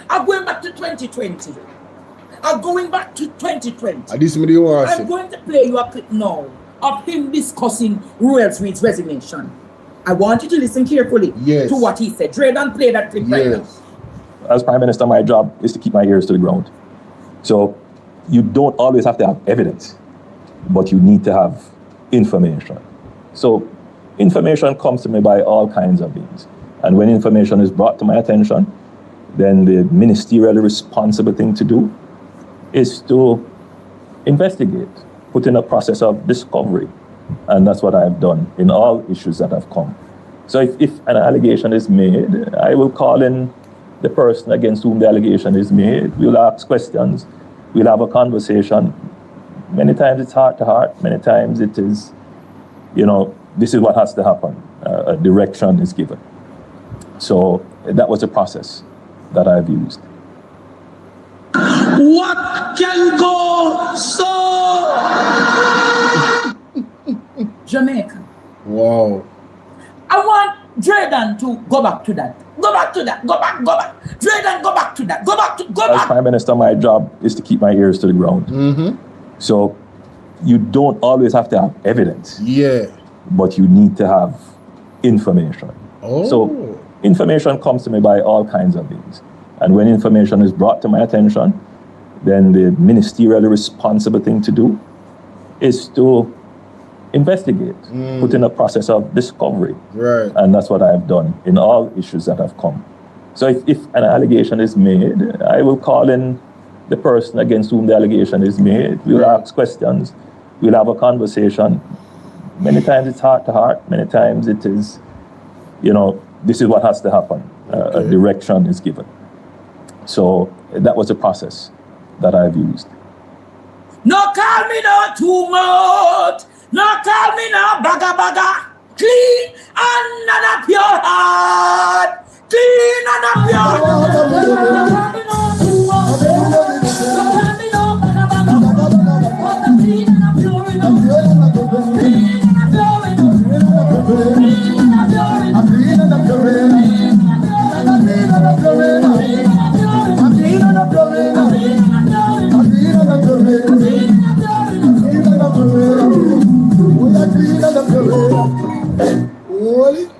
I'm going back to 2020. I'm going back to 2020. This is what I'm going to play you a clip now of him discussing Royal Reid's resignation. I want you to listen carefully to what he said. Drayden, play that clip right now. As Prime Minister, my job is to keep my ears to the ground. So you don't always have to have evidence, but you need to have information. So information comes to me by all kinds of means. And when information is brought to my attention, then the ministerially responsible thing to do is to investigate, put in a process of discovery. And that's what I've done in all issues that have come. So if an allegation is made, I will call in the person against whom the allegation is made. We'll ask questions. We'll have a conversation. Many times it's heart to heart. Many times it is, this is what has to happen. A direction is given. So that was a process that I've used. What can go so? Jamaica. Wow. I want Drayden to go back to that. Go back. Drayden, go back to that. Go back. As Prime Minister, my job is to keep my ears to the ground. Mm-hmm. So you don't always have to have evidence. Yeah. But you need to have information. Oh. So information comes to me by all kinds of means. And when information is brought to my attention, then the ministerially responsible thing to do is to investigate, put in a process of discovery. Right. And that's what I've done in all issues that have come. So if an allegation is made, I will call in the person against whom the allegation is made. We'll ask questions. We'll have a conversation. Many times it's heart to heart. Many times it is, this is what has to happen. A direction is given. So that was a process that I've used. No call me no too much. No call me no baga. Clean and a pure heart. Clean and a pure heart.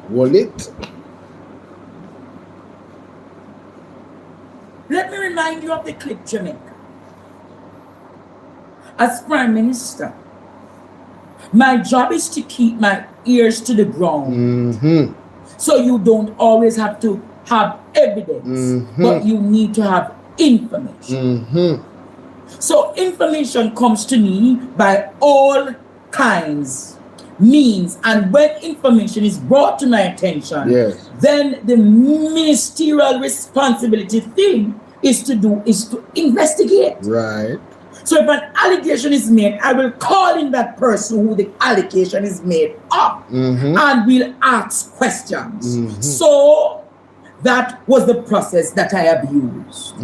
Wallet. Let me remind you of the clip, Jamaica. As Prime Minister, my job is to keep my ears to the ground. Mm-hmm. So you don't always have to have evidence, but you need to have information. Mm-hmm. So information comes to me by all kinds, means, and when information is brought to my attention, then the ministerial responsibility thing is to investigate. Right. So if an allegation is made, I will call in that person who the allegation is made of, and we'll ask questions. So that was the process that I have used.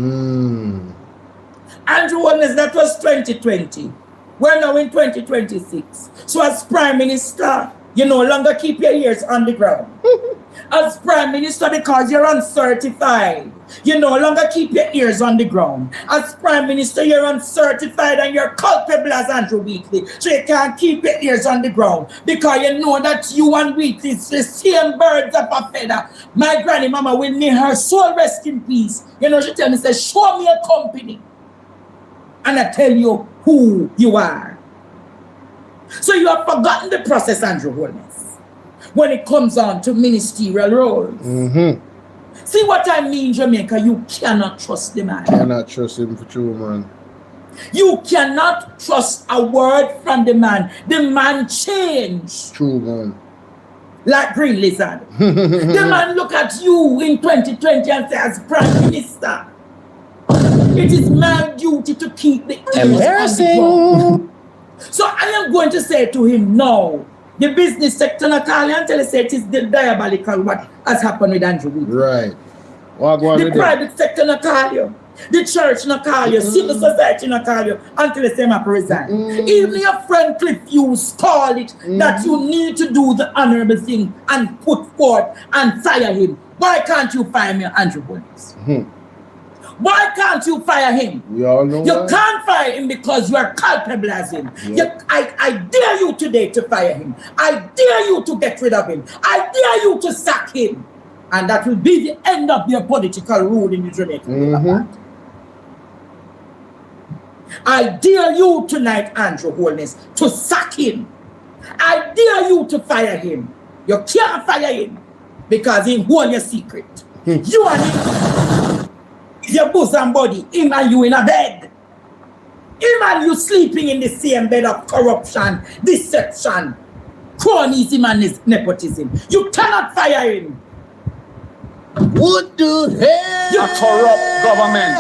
Andrew Holness, that was 2020. We're now in 2026. So as Prime Minister, you no longer keep your ears on the ground. As Prime Minister, because you're uncertified, you no longer keep your ears on the ground. As Prime Minister, you're uncertified and you're culpable as Andrew Wheatley. So you can't keep your ears on the ground because you know that you and Wheatley is the same birds of a feather. My granny mama will may her soul rest in peace. You know, she tell me, say, show me a company and I tell you who you are. So you have forgotten the process, Andrew Holness, when it comes on to ministerial roles. See what I mean, Jamaica? You cannot trust the man. Cannot trust him for true, man. You cannot trust a word from the man. The man changed. True, man. Like Green Lizard. The man look at you in 2020 and say, as Prime Minister, it is my duty to keep the embarrassing. So I am going to say to him, no, the business sector not call you and tell you say it is the diabolical what has happened with Andrew Wheatley. Right. The private sector not call you. The church not call you. Civil society not call you until the same have to resign. Even your friend Cliff Hughes call it that you need to do the honorable thing and put forth and fire him. Why can't you fire me, Andrew Holness? Why can't you fire him? We all know you why. can't fire him because you are culpable as him. Yeah. I dare you today to fire him. I dare you to get rid of him. I dare you to sack him. And that will be the end of your political rule in the Jamaican I dare you tonight, Andrew Holness, to sack him. I dare you to fire him. You can't fire him because he hold your secret. You and him, your bosom body, him and you in a bed. Him and you sleeping in the same bed of corruption, deception, cronyism and nepotism. You cannot fire him. What the hell? A corrupt government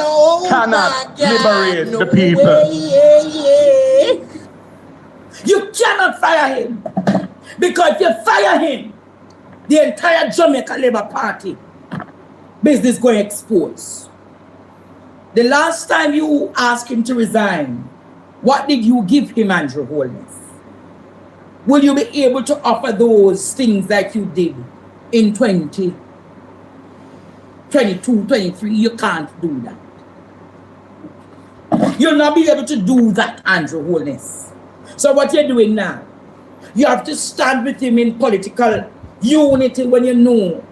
cannot liberate the people. You cannot fire him. Because if you fire him, the entire Jamaica Labour Party business going exposed. The last time you asked him to resign, what did you give him, Andrew Holness? Will you be able to offer those things like you did in 2022, 23? You can't do that. You'll not be able to do that, Andrew Holness. So what you're doing now, you have to stand with him in political unity when you know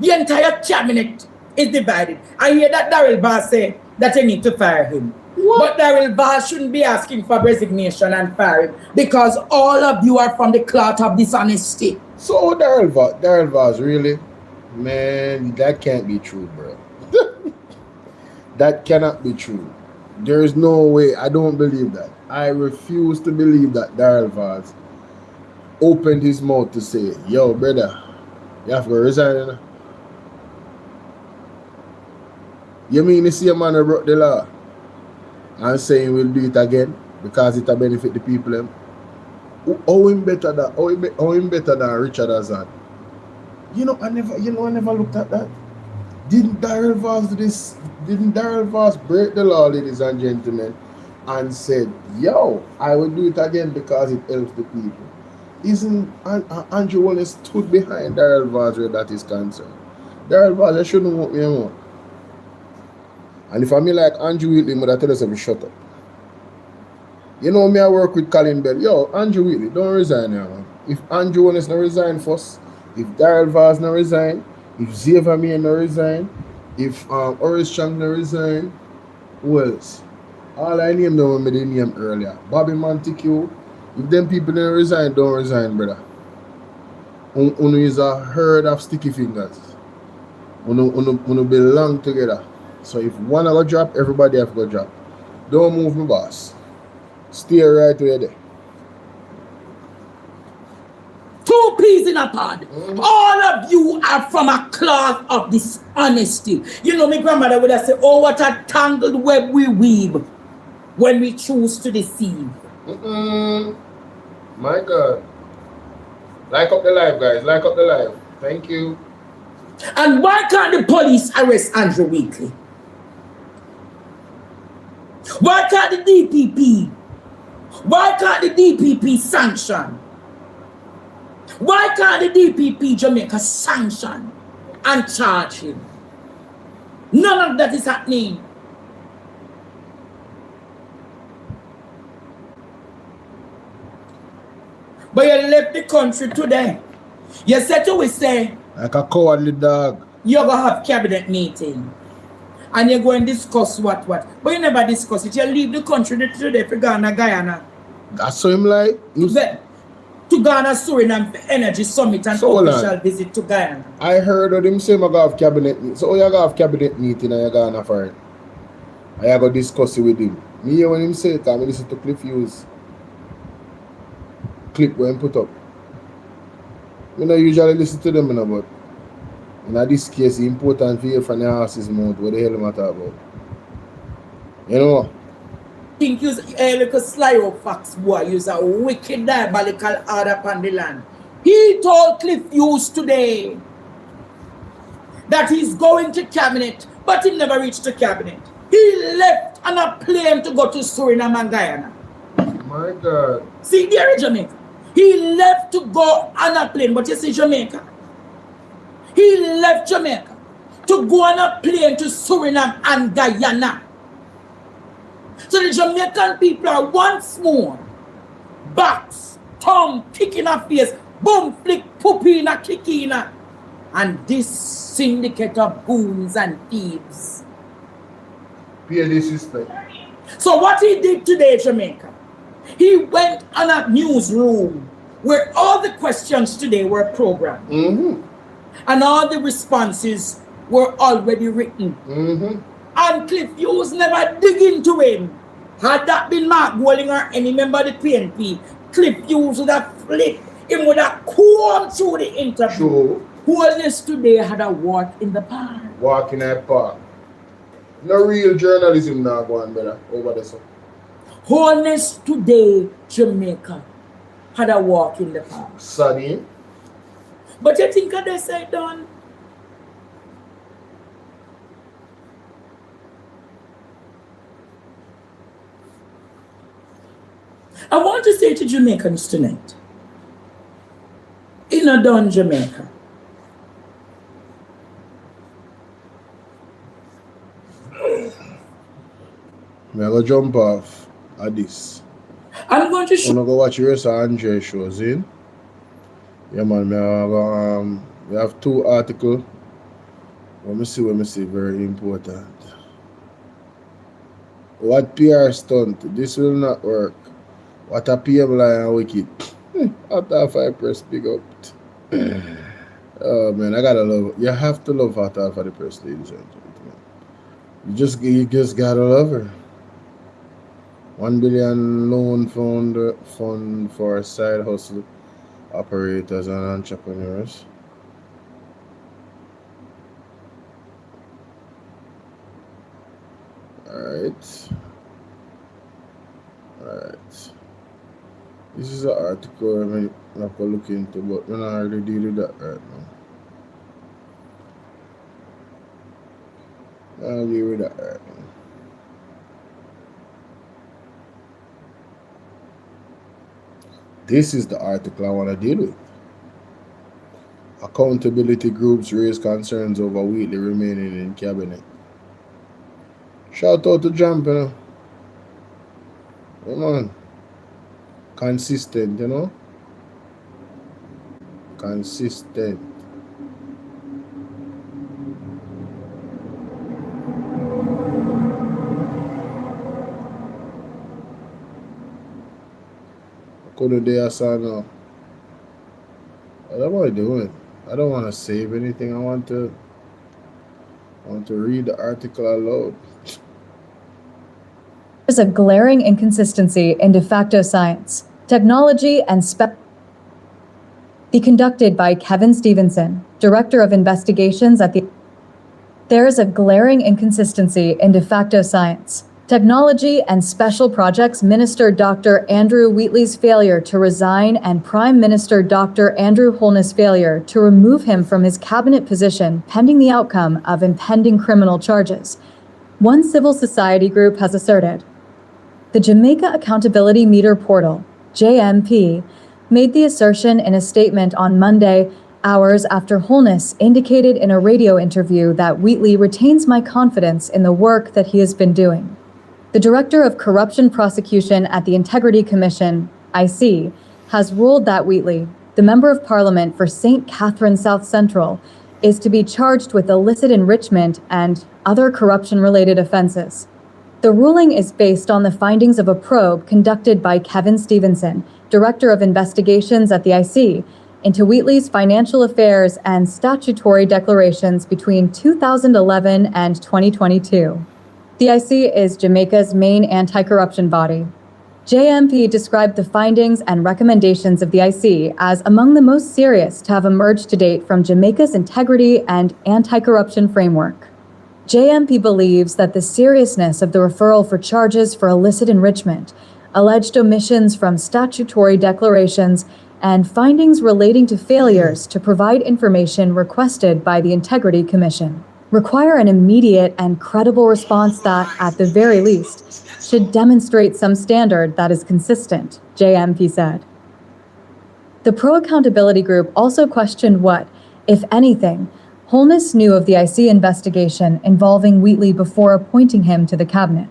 the entire cabinet is divided. I hear that Darrell Bass say that you need to fire him. What? But Darrell Bass shouldn't be asking for resignation and firing because all of you are from the cloth of dishonesty. So Darrell Bass, really? Man, that can't be true, bro. That cannot be true. There is no way. I don't believe that. I refuse to believe that Darrell Bass opened his mouth to say, yo, brother, you have to resign. You mean the same man who broke the law and saying we'll do it again because it'll benefit the people? How him better than Richard Hazard? I never looked at that. Didn't Darrell Bass do this? Didn't Darrell Bass break the law, ladies and gentlemen, and said, yo, I will do it again because it helps the people? Isn't Andrew Holness stood behind Darrell Bass where that is concerned? Darrell Bass, I shouldn't want me anymore. And if I mean like Andrew Wheatley, I tell us to shut up. You know me, I work with Colin Bell. Yo, Andrew Wheatley, don't resign here, man. If Andrew Holness not resign first, if Darrell Bass not resign, if Xavier May not resign, if Horace Chang not resign, who else? All I name them when I didn't name earlier. Bobby Montague. If them people don't resign, brother. Uno is a herd of sticky fingers. Uno belong together. So if one go drop, everybody have to go drop. Don't move me, boss. Stay right where there. 2 peas in a pod. All of you are from a cloth of dishonesty. You know, my grandmother would have said, oh, what a tangled web we weave when we choose to deceive. My God. Like up the live, guys. Like up the live. Thank you. And why can't the police arrest Andrew Wheatley? Why can't the DPP Why can't the DPP sanction? Why can't the DPP Jamaica sanction and charge him? None of that is happening. But you left the country today. You said to we say, like a cowardly dog. You're going to have cabinet meeting. And you're going to discuss what. But you never discuss it. You leave the country today for Ghana, Guyana. That's so him like. To Ghana, Suriname for Energy Summit and official visit to Guyana. I heard of him say I'm going to have cabinet meeting. So you're going to have cabinet meeting and you're going to for it. And you're going to discuss it with him. Me hear when him say it, I listen to Cliff Hughes. Clip when him put up. I don't usually listen to them, but in this case, it's important for you from the horse's mouth. What the hell am I talking about? You know? Think you're a little sly of facts, boy. You're a wicked, diabolical order upon the land. He told Cliff Hughes today that he's going to cabinet, but he never reached the cabinet. He left on a plane to go to Suriname and Guyana. My God. See, there is Jamaica. He left to go on a plane, but you see Jamaica. He left Jamaica to go on a plane to Suriname and Guyana. So the Jamaican people are once more backs, thumb, kicking a face, boom, flick, poopina, kickina, and this syndicate of goons and thieves. Pay disrespect. So what he did today, Jamaica, he went on a newsroom where all the questions today were programmed. And all the responses were already written. And Cliff Hughes never dig into him. Had that been Mark Golding or any member of the PNP, Cliff Hughes would have flipped. Him would have come through the interview. Sure. Wholeness today had a walk in the park. Walk in that park. No real journalism now going better over there. So. Wholeness today, Jamaica, had a walk in the park. Sunny. But you think they say done? I want to say to Jamaicans tonight, in a done Jamaica, I'm going to jump off at this. I'm going to I'm going to go watch your Andre shows in. Yeah, man, we have 2 articles. Let me see, very important. What PR stunt? This will not work. What a PM lie and wicked. After 5 press, big up. Oh man, I gotta love it. You have to love Hot for the press, ladies and gentlemen. You just gotta love her. 1 billion loan fund for side hustle operators and entrepreneurs. Alright. This is an article I'm not going to look into, but I'm not really deal with that right now. I'll deal with that right now. This is the article I want to deal with. Accountability groups raise concerns over Wheatley remaining in cabinet. Shout out to Jump, you know. Come on. Consistent, you know. Consistent. Couldn't do a song now. What am I doing? I don't want to save anything. I want to read the article aloud. There's a glaring inconsistency in de facto science, technology, and be conducted by Kevin Stevenson, Director of Investigations at the. There is a glaring inconsistency in de facto science, technology, and special projects Minister Dr. Andrew Wheatley's failure to resign and Prime Minister Dr. Andrew Holness' failure to remove him from his cabinet position pending the outcome of impending criminal charges. One civil society group has asserted. The Jamaica Accountability Meter Portal, JMP, made the assertion in a statement on Monday, hours after Holness indicated in a radio interview that Wheatley retains my confidence in the work that he has been doing. The Director of Corruption Prosecution at the Integrity Commission, IC, has ruled that Wheatley, the Member of Parliament for St. Catherine South Central, is to be charged with illicit enrichment and other corruption-related offenses. The ruling is based on the findings of a probe conducted by Kevin Stevenson, Director of Investigations at the IC, into Wheatley's financial affairs and statutory declarations between 2011 and 2022. The IC is Jamaica's main anti-corruption body. JMP described the findings and recommendations of the IC as among the most serious to have emerged to date from Jamaica's integrity and anti-corruption framework. JMP believes that the seriousness of the referral for charges for illicit enrichment, alleged omissions from statutory declarations, and findings relating to failures to provide information requested by the Integrity Commission require an immediate and credible response that, at the very least, should demonstrate some standard that is consistent, JMP said. The Pro-Accountability Group also questioned what, if anything, Holness knew of the IC investigation involving Wheatley before appointing him to the cabinet.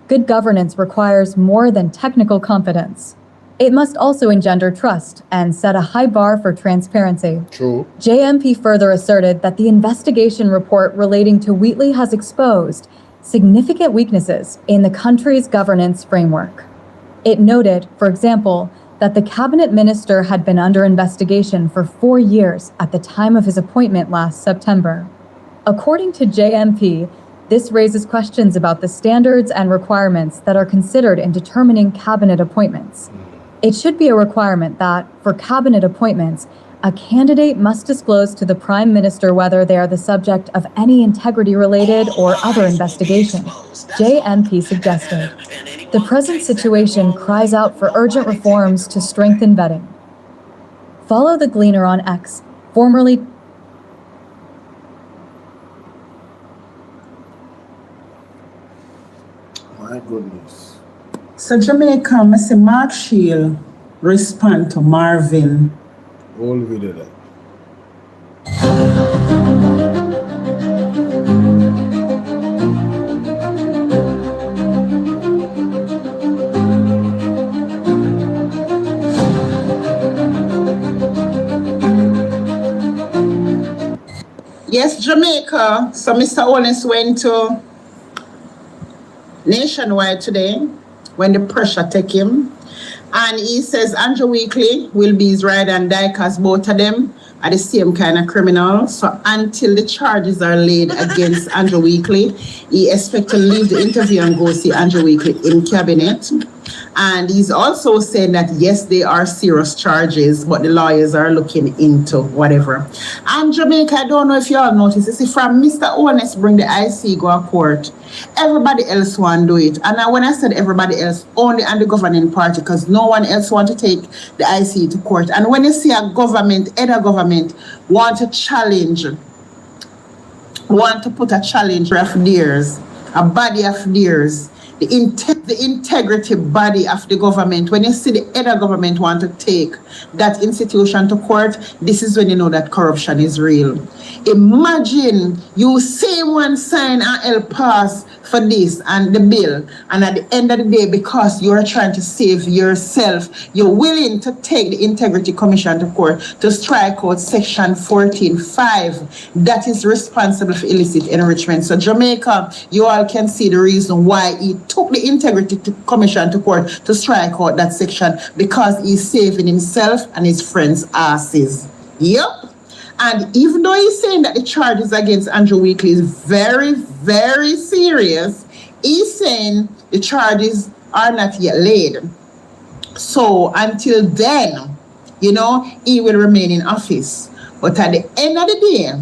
Good governance requires more than technical competence. It must also engender trust and set a high bar for transparency. True. JMP further asserted that the investigation report relating to Wheatley has exposed significant weaknesses in the country's governance framework. It noted, for example, that the cabinet minister had been under investigation for 4 years at the time of his appointment last September. According to JMP, this raises questions about the standards and requirements that are considered in determining cabinet appointments. It should be a requirement that, for cabinet appointments, a candidate must disclose to the Prime Minister whether they are the subject of any integrity-related or other investigation, JMP suggested. The present situation cries out for urgent reforms to strengthen vetting. Follow the Gleaner on X, formerly My goodness. So Jamaica, Mr. Mark Shield respond to Marvin. All video that. Yes, Jamaica. So Mr. Owens went to Nationwide today when the pressure take him. And he says Andrew Weekly will be his ride and die because both of them are the same kind of criminal. So until the charges are laid against Andrew Weekly, he expects to leave the interview and go see Andrew Weekly in cabinet. And he's also saying that, yes, they are serious charges, but the lawyers are looking into whatever. And Jamaica, I don't know if you all noticed, you see, from Mr. Owens bring the IC go to court, everybody else want to do it. And when I said everybody else, only on the governing party, because no one else want to take the IC to court. And when you see a government, either government, want to challenge, want to put a challenge of theirs, a body of theirs, the integrity body of the government, when you see the other government want to take that institution to court, this is when you know that corruption is real. Imagine you say one sign and help pass for this and the bill, and at the end of the day, because you're trying to save yourself, you're willing to take the Integrity Commission to court to strike out Section 14.5 that is responsible for illicit enrichment. So Jamaica, you all can see the reason why he took the Integrity Commission to court to strike out that section, because he's saving himself and his friends' asses. Yep. And even though he's saying that the charges against Andrew Weekly is very, very serious, he's saying the charges are not yet laid. So until then, he will remain in office. But at the end of the day,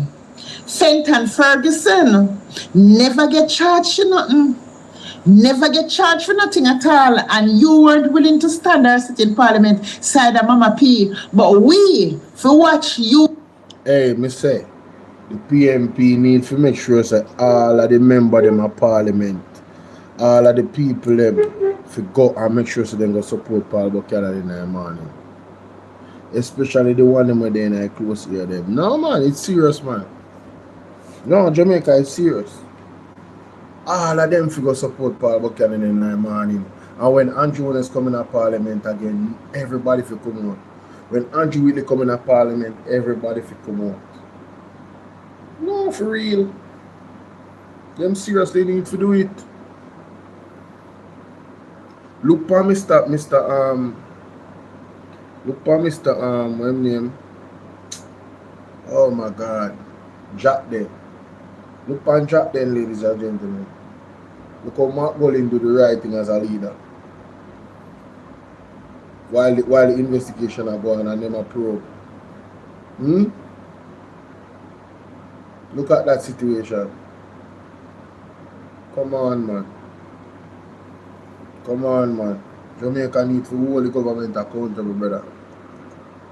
Fenton Ferguson never get charged for nothing. Never get charged for nothing at all. And you weren't willing to stand or sit in Parliament side of Mama P. But we, for watch you. Hey, me say, the PMP need to make sure that all of the members of Parliament, all of the people them to go and make sure so they go support Paul Buchanan in the morning. Especially the one them where they in a close ear them. No man, it's serious man. No, Jamaica is serious. All of them figure support Paul Buchanan in the morning. And when Andrew Willis coming to Parliament again, everybody will come out. When Andrew Willis coming to Parliament, everybody will come out. No, for real. Them seriously need to do it. Look for Mr. What name? Oh my God. Jack there. Look for Jack then, ladies and gentlemen. Look how Mark Colin do the right thing as a leader. While the investigation are going and them are probe. Look at that situation. Come on, man. Come on, man. Jamaica need to hold the government accountable, brother.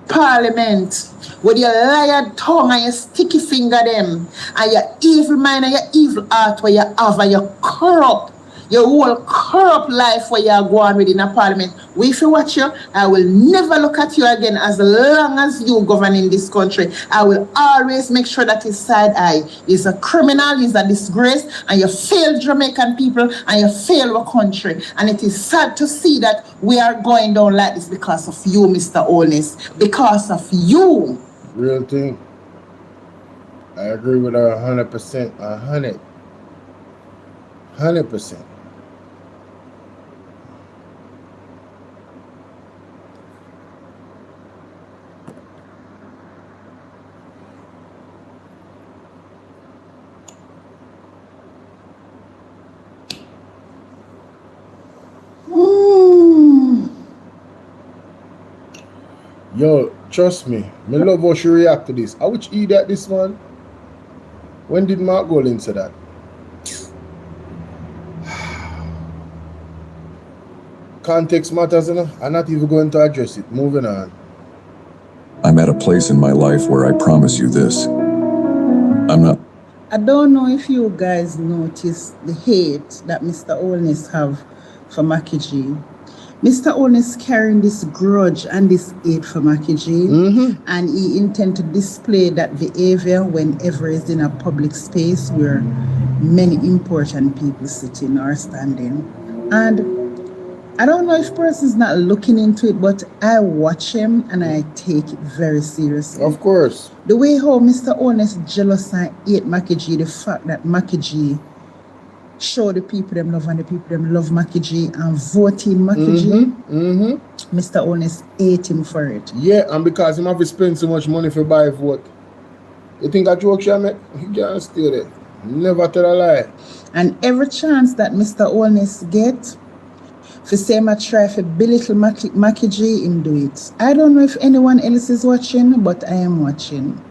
Parliament, with your liar tongue and your sticky finger them, and your evil mind and your evil heart where you have and your corrupt, your whole corrupt life where you are going within a parliament. If you watch you, I will never look at you again as long as you govern in this country. I will always make sure that his side eye is a criminal, is a disgrace, and you fail Jamaican people and you fail our country. And it is sad to see that we are going down like this because of you, Mr. Holness. Because of you. Real thing. I agree with her 100%. 100%. Yo, trust me, I love how she react to this. How would you eat at this man? When did Mark Colin say that? Context matters, you know? I'm not even going to address it. Moving on. I'm at a place in my life where I promise you this. I don't know if you guys notice the hate that Mr. Holness have for Mackie G. Mr. Holness carrying this grudge and this hate for Mackie G, and he intend to display that behavior whenever he's in a public space where many important people sitting or standing. And I don't know if person's not looking into it, but I watch him and I take it very seriously. Of course. The way how Mr. Holness jealous and hate Mackie G, the fact that Mackie G show the people them love and the people them love Mackie G and vote in Mackie G. Mr. Holness hate him for it. Yeah, and because him have to spend so much money for buy vote. You think a joke shall make? He can't steal it. Never tell a lie. And every chance that Mr. Holness get, for say I try to belittle Mackie G, him do it. I don't know if anyone else is watching, but I am watching.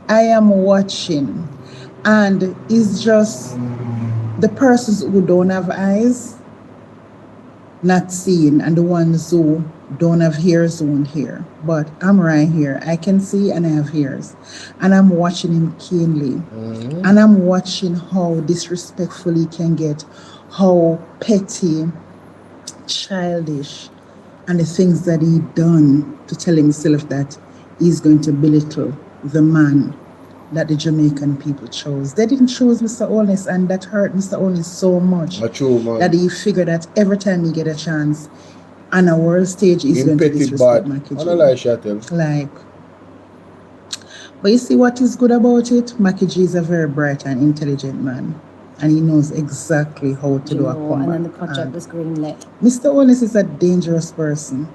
I am watching. And it's just the persons who don't have eyes, not seeing, and the ones who don't have ears won't hear. But I'm right here. I can see and I have ears. And I'm watching him keenly. And I'm watching how disrespectful he can get, how petty, childish, and the things that he done to tell himself that he's going to belittle the man that the Jamaican people chose. They didn't choose Mr. Holness, and that hurt Mr. Holness so much that he figured that every time he get a chance on a world stage, he's going to disrespect Mackie G. Like, but you see what is good about it? Mackie G is a very bright and intelligent man, and he knows exactly how to do a comeback. And then the project was greenlit. Mr. Holness is a dangerous person.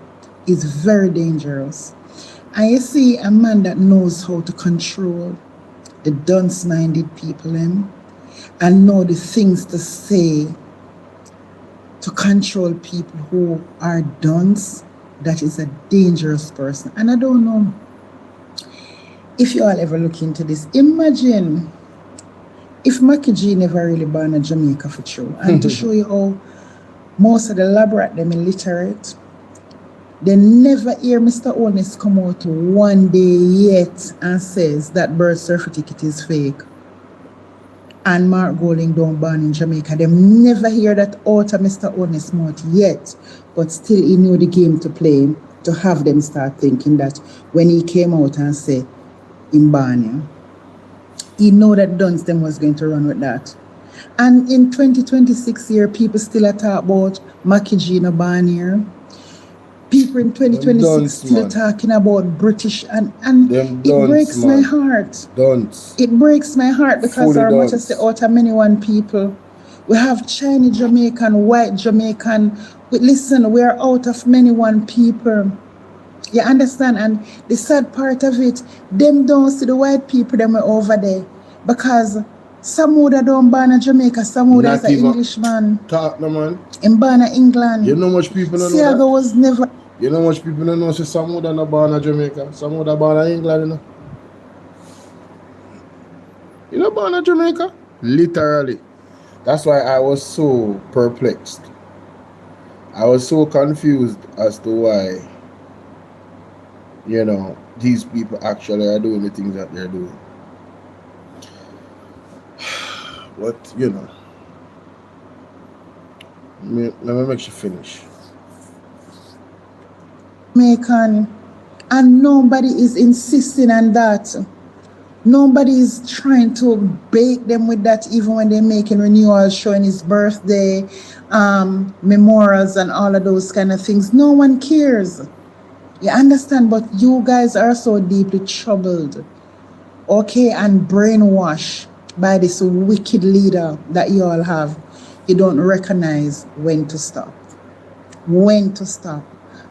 He's very dangerous. And you see a man that knows how to control the dunce-minded people and know the things to say to control people who are dunce. That is a dangerous person. And I don't know if you all ever look into this. Imagine if Mackie G never really born in Jamaica for true. And to show you how most of the laborate them illiterate, they never hear Mr. Holness come out one day yet and says that birth certificate is fake. and Mark Golding don't born in Jamaica. Them never hear that out of Mr. Honest mouth yet, but still he knew the game to play to have them start thinking that when he came out and say in Barney, he know that Dunstan was going to run with that. And in 2026 year, people still are talk about Mackie in Barney. People in 2026 still talking about British and it breaks my heart. It breaks my heart because our much as the out of many one people. We have Chinese Jamaican, white Jamaican. Listen, we are out of many one people. You understand? And the sad part of it, them don't see the white people them are over there. Because some would don't born in Jamaica, some would as an Englishman. Talk no man. In born in England. You know much people don't know that? Was never. You know much people don't know say some would not born in Jamaica, some would born in England, you know. You know born in Jamaica? Literally. That's why I was so perplexed. I was so confused as to why, you know, these people actually are doing the things that they're doing. But, you know, let me make you finish. Jamaican, and nobody is insisting on that. Nobody is trying to bait them with that, even when they're making renewals, showing his birthday, memorials, and all of those kind of things. No one cares. You understand? But you guys are so deeply troubled, okay, and brainwashed by this wicked leader that you all have. You don't recognize when to stop. When to stop.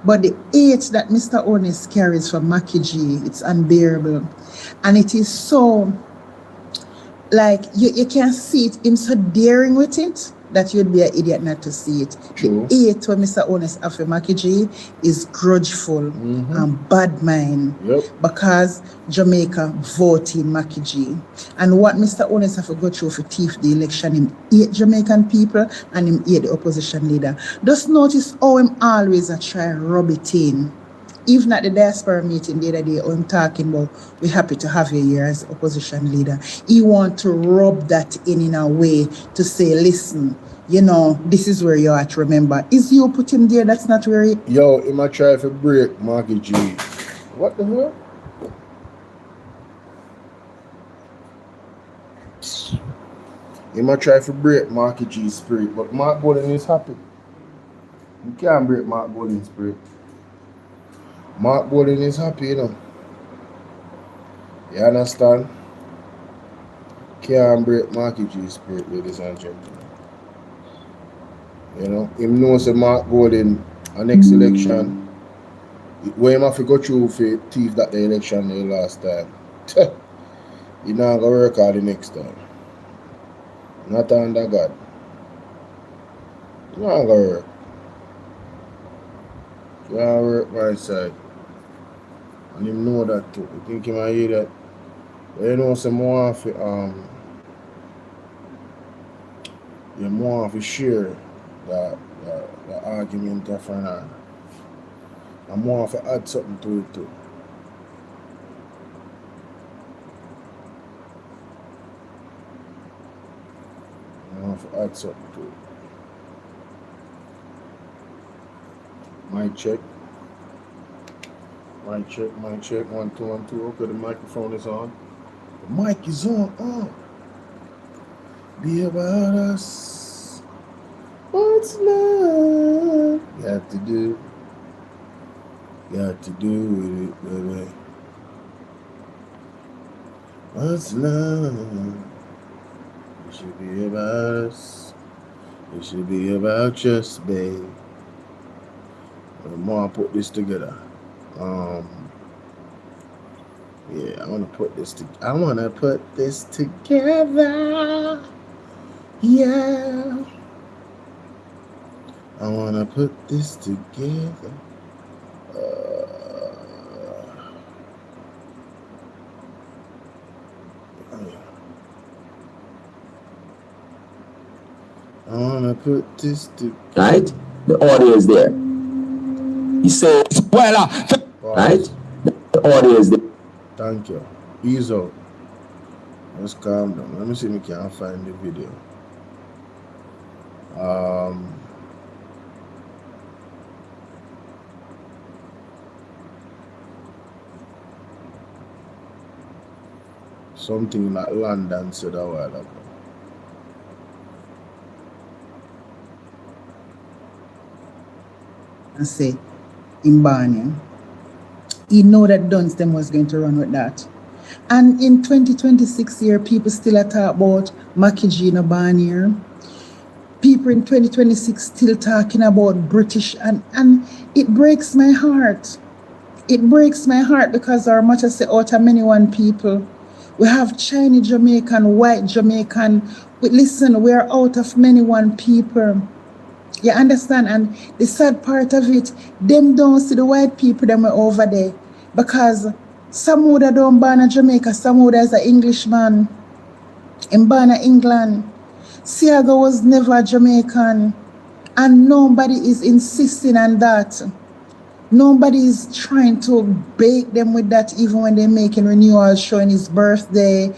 But the hate that Mr. Honest carries from Mackie G, it's unbearable. And it is so, like, you can see it, him so daring with it, that you'd be an idiot not to see it. True. The hate when Mr. Honest after Mackie G is grudgeful and bad mind. Because Jamaica voted Mackie G. And what Mr. Honest have to go through for thief the election, him hate Jamaican people and him hate the opposition leader. Just notice how him always a try and rub it in. Even at the diaspora meeting the other day, I'm talking about, we're happy to have you here as opposition leader. He want to rub that in a way to say, listen, you know, this is where you're at, remember. Is you put him there, that's not where he... Yo, he might try to break Mackie G. What the hell? He might try to break Mackie G's spirit, but Mark Golding is happy. You can't break Mark Golding's spirit. Mark Golding is happy, you know. You understand? Can't break Mackie G's spirit, ladies and gentlemen. You know, him knows that Mark Golding, our next election, when him have to go through for thief that the election the last time, he not gonna work hard the next time. Not under God. He not gonna work. He not work my side. And him know that too. You think he might hear that? But you know some more of it, you more of a share the argument of an and more of a add something to it too. More of a add something to it. Mic check. Mic check, mic check, 1 2 1 2. Okay, the microphone is on. The mic is on. Oh. Be about us. What's love? Got to do. Got to do with it, baby. What's love? It should be about us. It should be about us, babe. The more I put this together. Yeah, I wanna put this together. Yeah. I wanna put this together. I wanna put this together. Right? The audio is there. He says, well, right? The audio is there. Thank you. Ease out. Just calm down. Let me see if I can find the video. Something like London said a while ago. I say, in Barney, he know that Dunstan was going to run with that. And in 2026 year, people still talk about Mackie in Barney. People in 2026 still talking about British, and it breaks my heart. It breaks my heart because our much as say out of many one people, we have Chinese Jamaican, white Jamaican. Listen, we are out of many one people. You understand? And the sad part of it, them don't see the white people them were over there. Because some would have done born in Jamaica, some would as an Englishman in born in England. Siaga was never Jamaican. And nobody is insisting on that. Nobody is trying to bake them with that, even when they're making renewals, showing his birthday,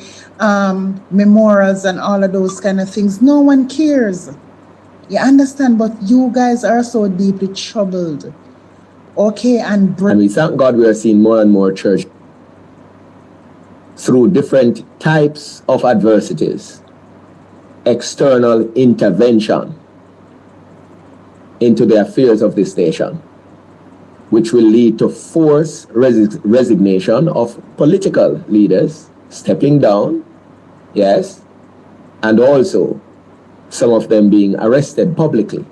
memorials and all of those kind of things. No one cares. You understand? But you guys are so deeply troubled. Okay, and we thank God we are seeing more and more church through different types of adversities, external intervention into the affairs of this nation, which will lead to forced resignation of political leaders stepping down, yes, and also some of them being arrested publicly.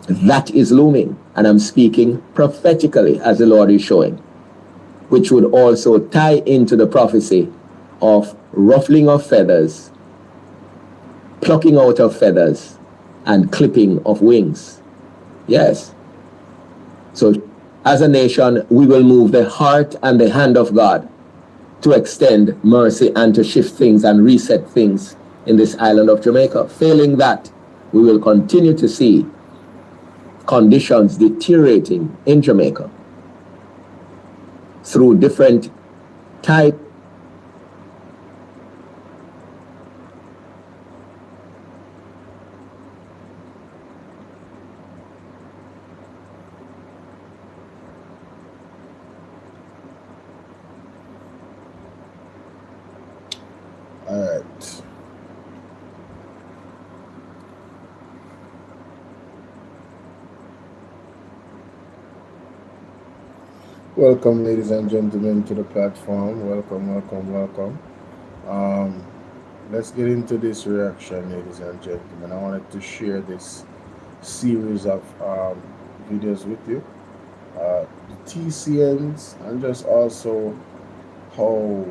That is looming, and I'm speaking prophetically as the Lord is showing, which would also tie into the prophecy of ruffling of feathers, plucking out of feathers, and clipping of wings. Yes. So as a nation, we will move the heart and the hand of God to extend mercy and to shift things and reset things in this island of Jamaica. Failing that, we will continue to see conditions deteriorating in Jamaica through different types. All right. Welcome, ladies and gentlemen, to the platform. Welcome. Let's get into this reaction, ladies and gentlemen. I wanted to share this series of videos with you. The TCNs, and just also how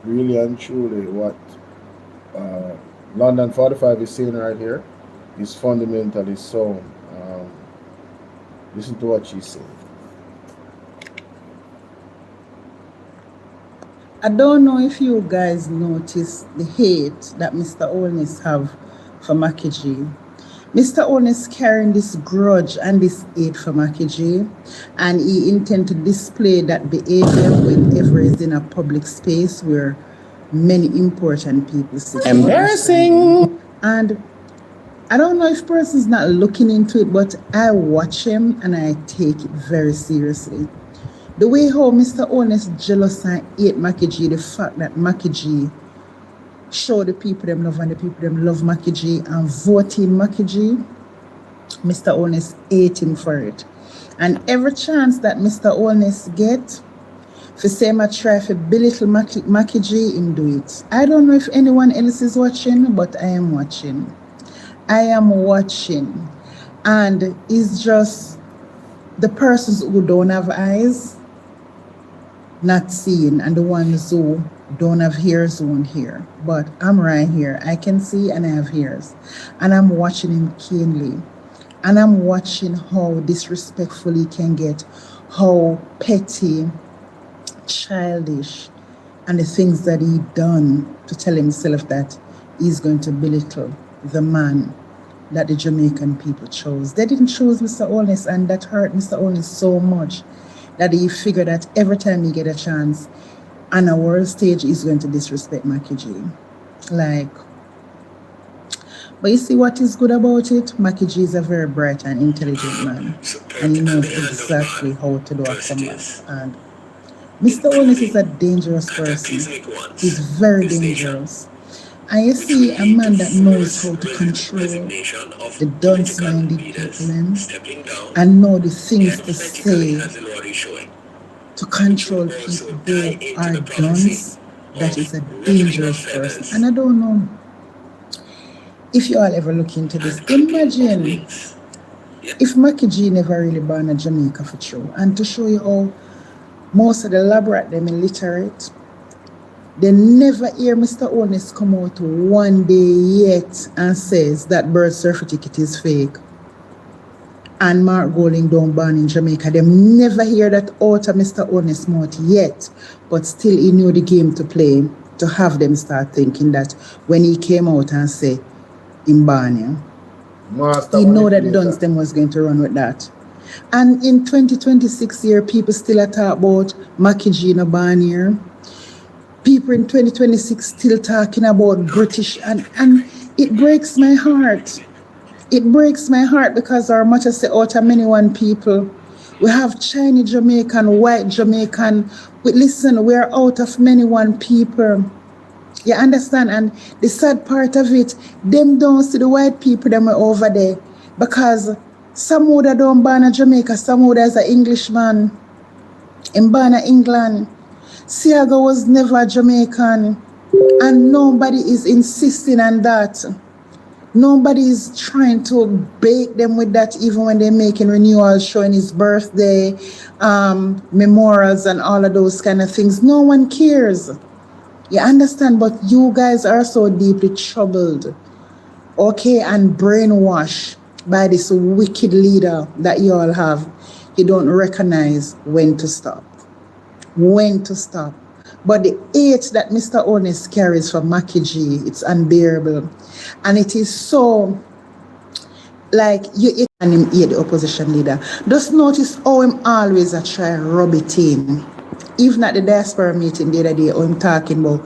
really and truly what London 45 is saying right here is fundamentally sound. Listen to what she's saying. I don't know if you guys noticed the hate that Mr. Holness have for Mackie G. Mr. Holness carrying this grudge and this hate for Mackie G, and he intend to display that behavior whenever he's in a public space where many important people sit. Embarrassing! And I don't know if person's not looking into it, but I watch him and I take it very seriously. The way how Mr. Holness jealous and hate Mackie G, the fact that Mackie G show the people them love and the people them love Mackie G and vote in Mackie G, Mr. Holness hate him for it. And every chance that Mr. Holness get, for say I try to belittle Mackie G, him do it. I don't know if anyone else is watching, but I am watching. I am watching. And it's just the persons who don't have eyes not seeing, and the ones who don't have ears won't hear. But I'm right here. I can see and I have ears. And I'm watching him keenly. And I'm watching how disrespectful he can get, how petty, childish, and the things that he done to tell himself that he's going to belittle the man that the Jamaican people chose. They didn't choose Mr. Holness, and that hurt Mr. Holness so much that he figured that every time he get a chance, on a world stage is going to disrespect Mackie G. Like, but you see what is good about it? Mackie G is a very bright and intelligent man, and he knows exactly how to do a combat. And Mr. Holness is a dangerous person. He's very dangerous. And you see a man that knows how to control the dunce-minded people and know the things to say to control people who are dunce. That is a dangerous person. And I don't know if you all ever look into this. Imagine if Mackie G never really born in Jamaica for true. And to show you how most of the lab rat them illiterate, they never hear Mr. Holness come out one day yet and says that birth certificate is fake and Mark Golding don't born in Jamaica. They never hear that out of Mr. Holness mouth yet, but still he knew the game to play to have them start thinking that when he came out and say in Barney, he know that Duns them was going to run with that. And in 2026 year, people still are talk about Mackie G in a Barney. People in 2026 still talking about British, and it breaks my heart. It breaks my heart because our much as say out of many one people, we have Chinese Jamaican, white Jamaican. But listen, we are out of many one people. You understand? And the sad part of it, them don't see the white people them are over there because some would have don't born in Jamaica, some would as an Englishman in born in England. Siaga was never Jamaican, and nobody is insisting on that. Nobody is trying to bait them with that, even when they're making renewals, showing his birthday, memorials, and all of those kind of things. No one cares. You understand? But you guys are so deeply troubled, okay, and brainwashed by this wicked leader that you all have. You don't recognize when to stop. When to stop. But the hate that Mr. Holness carries from Mackie G, it's unbearable. And it is so, like, you hate him hate the opposition leader. Just notice how him always a try rub it in. Even at the diaspora meeting the other day, how him talking about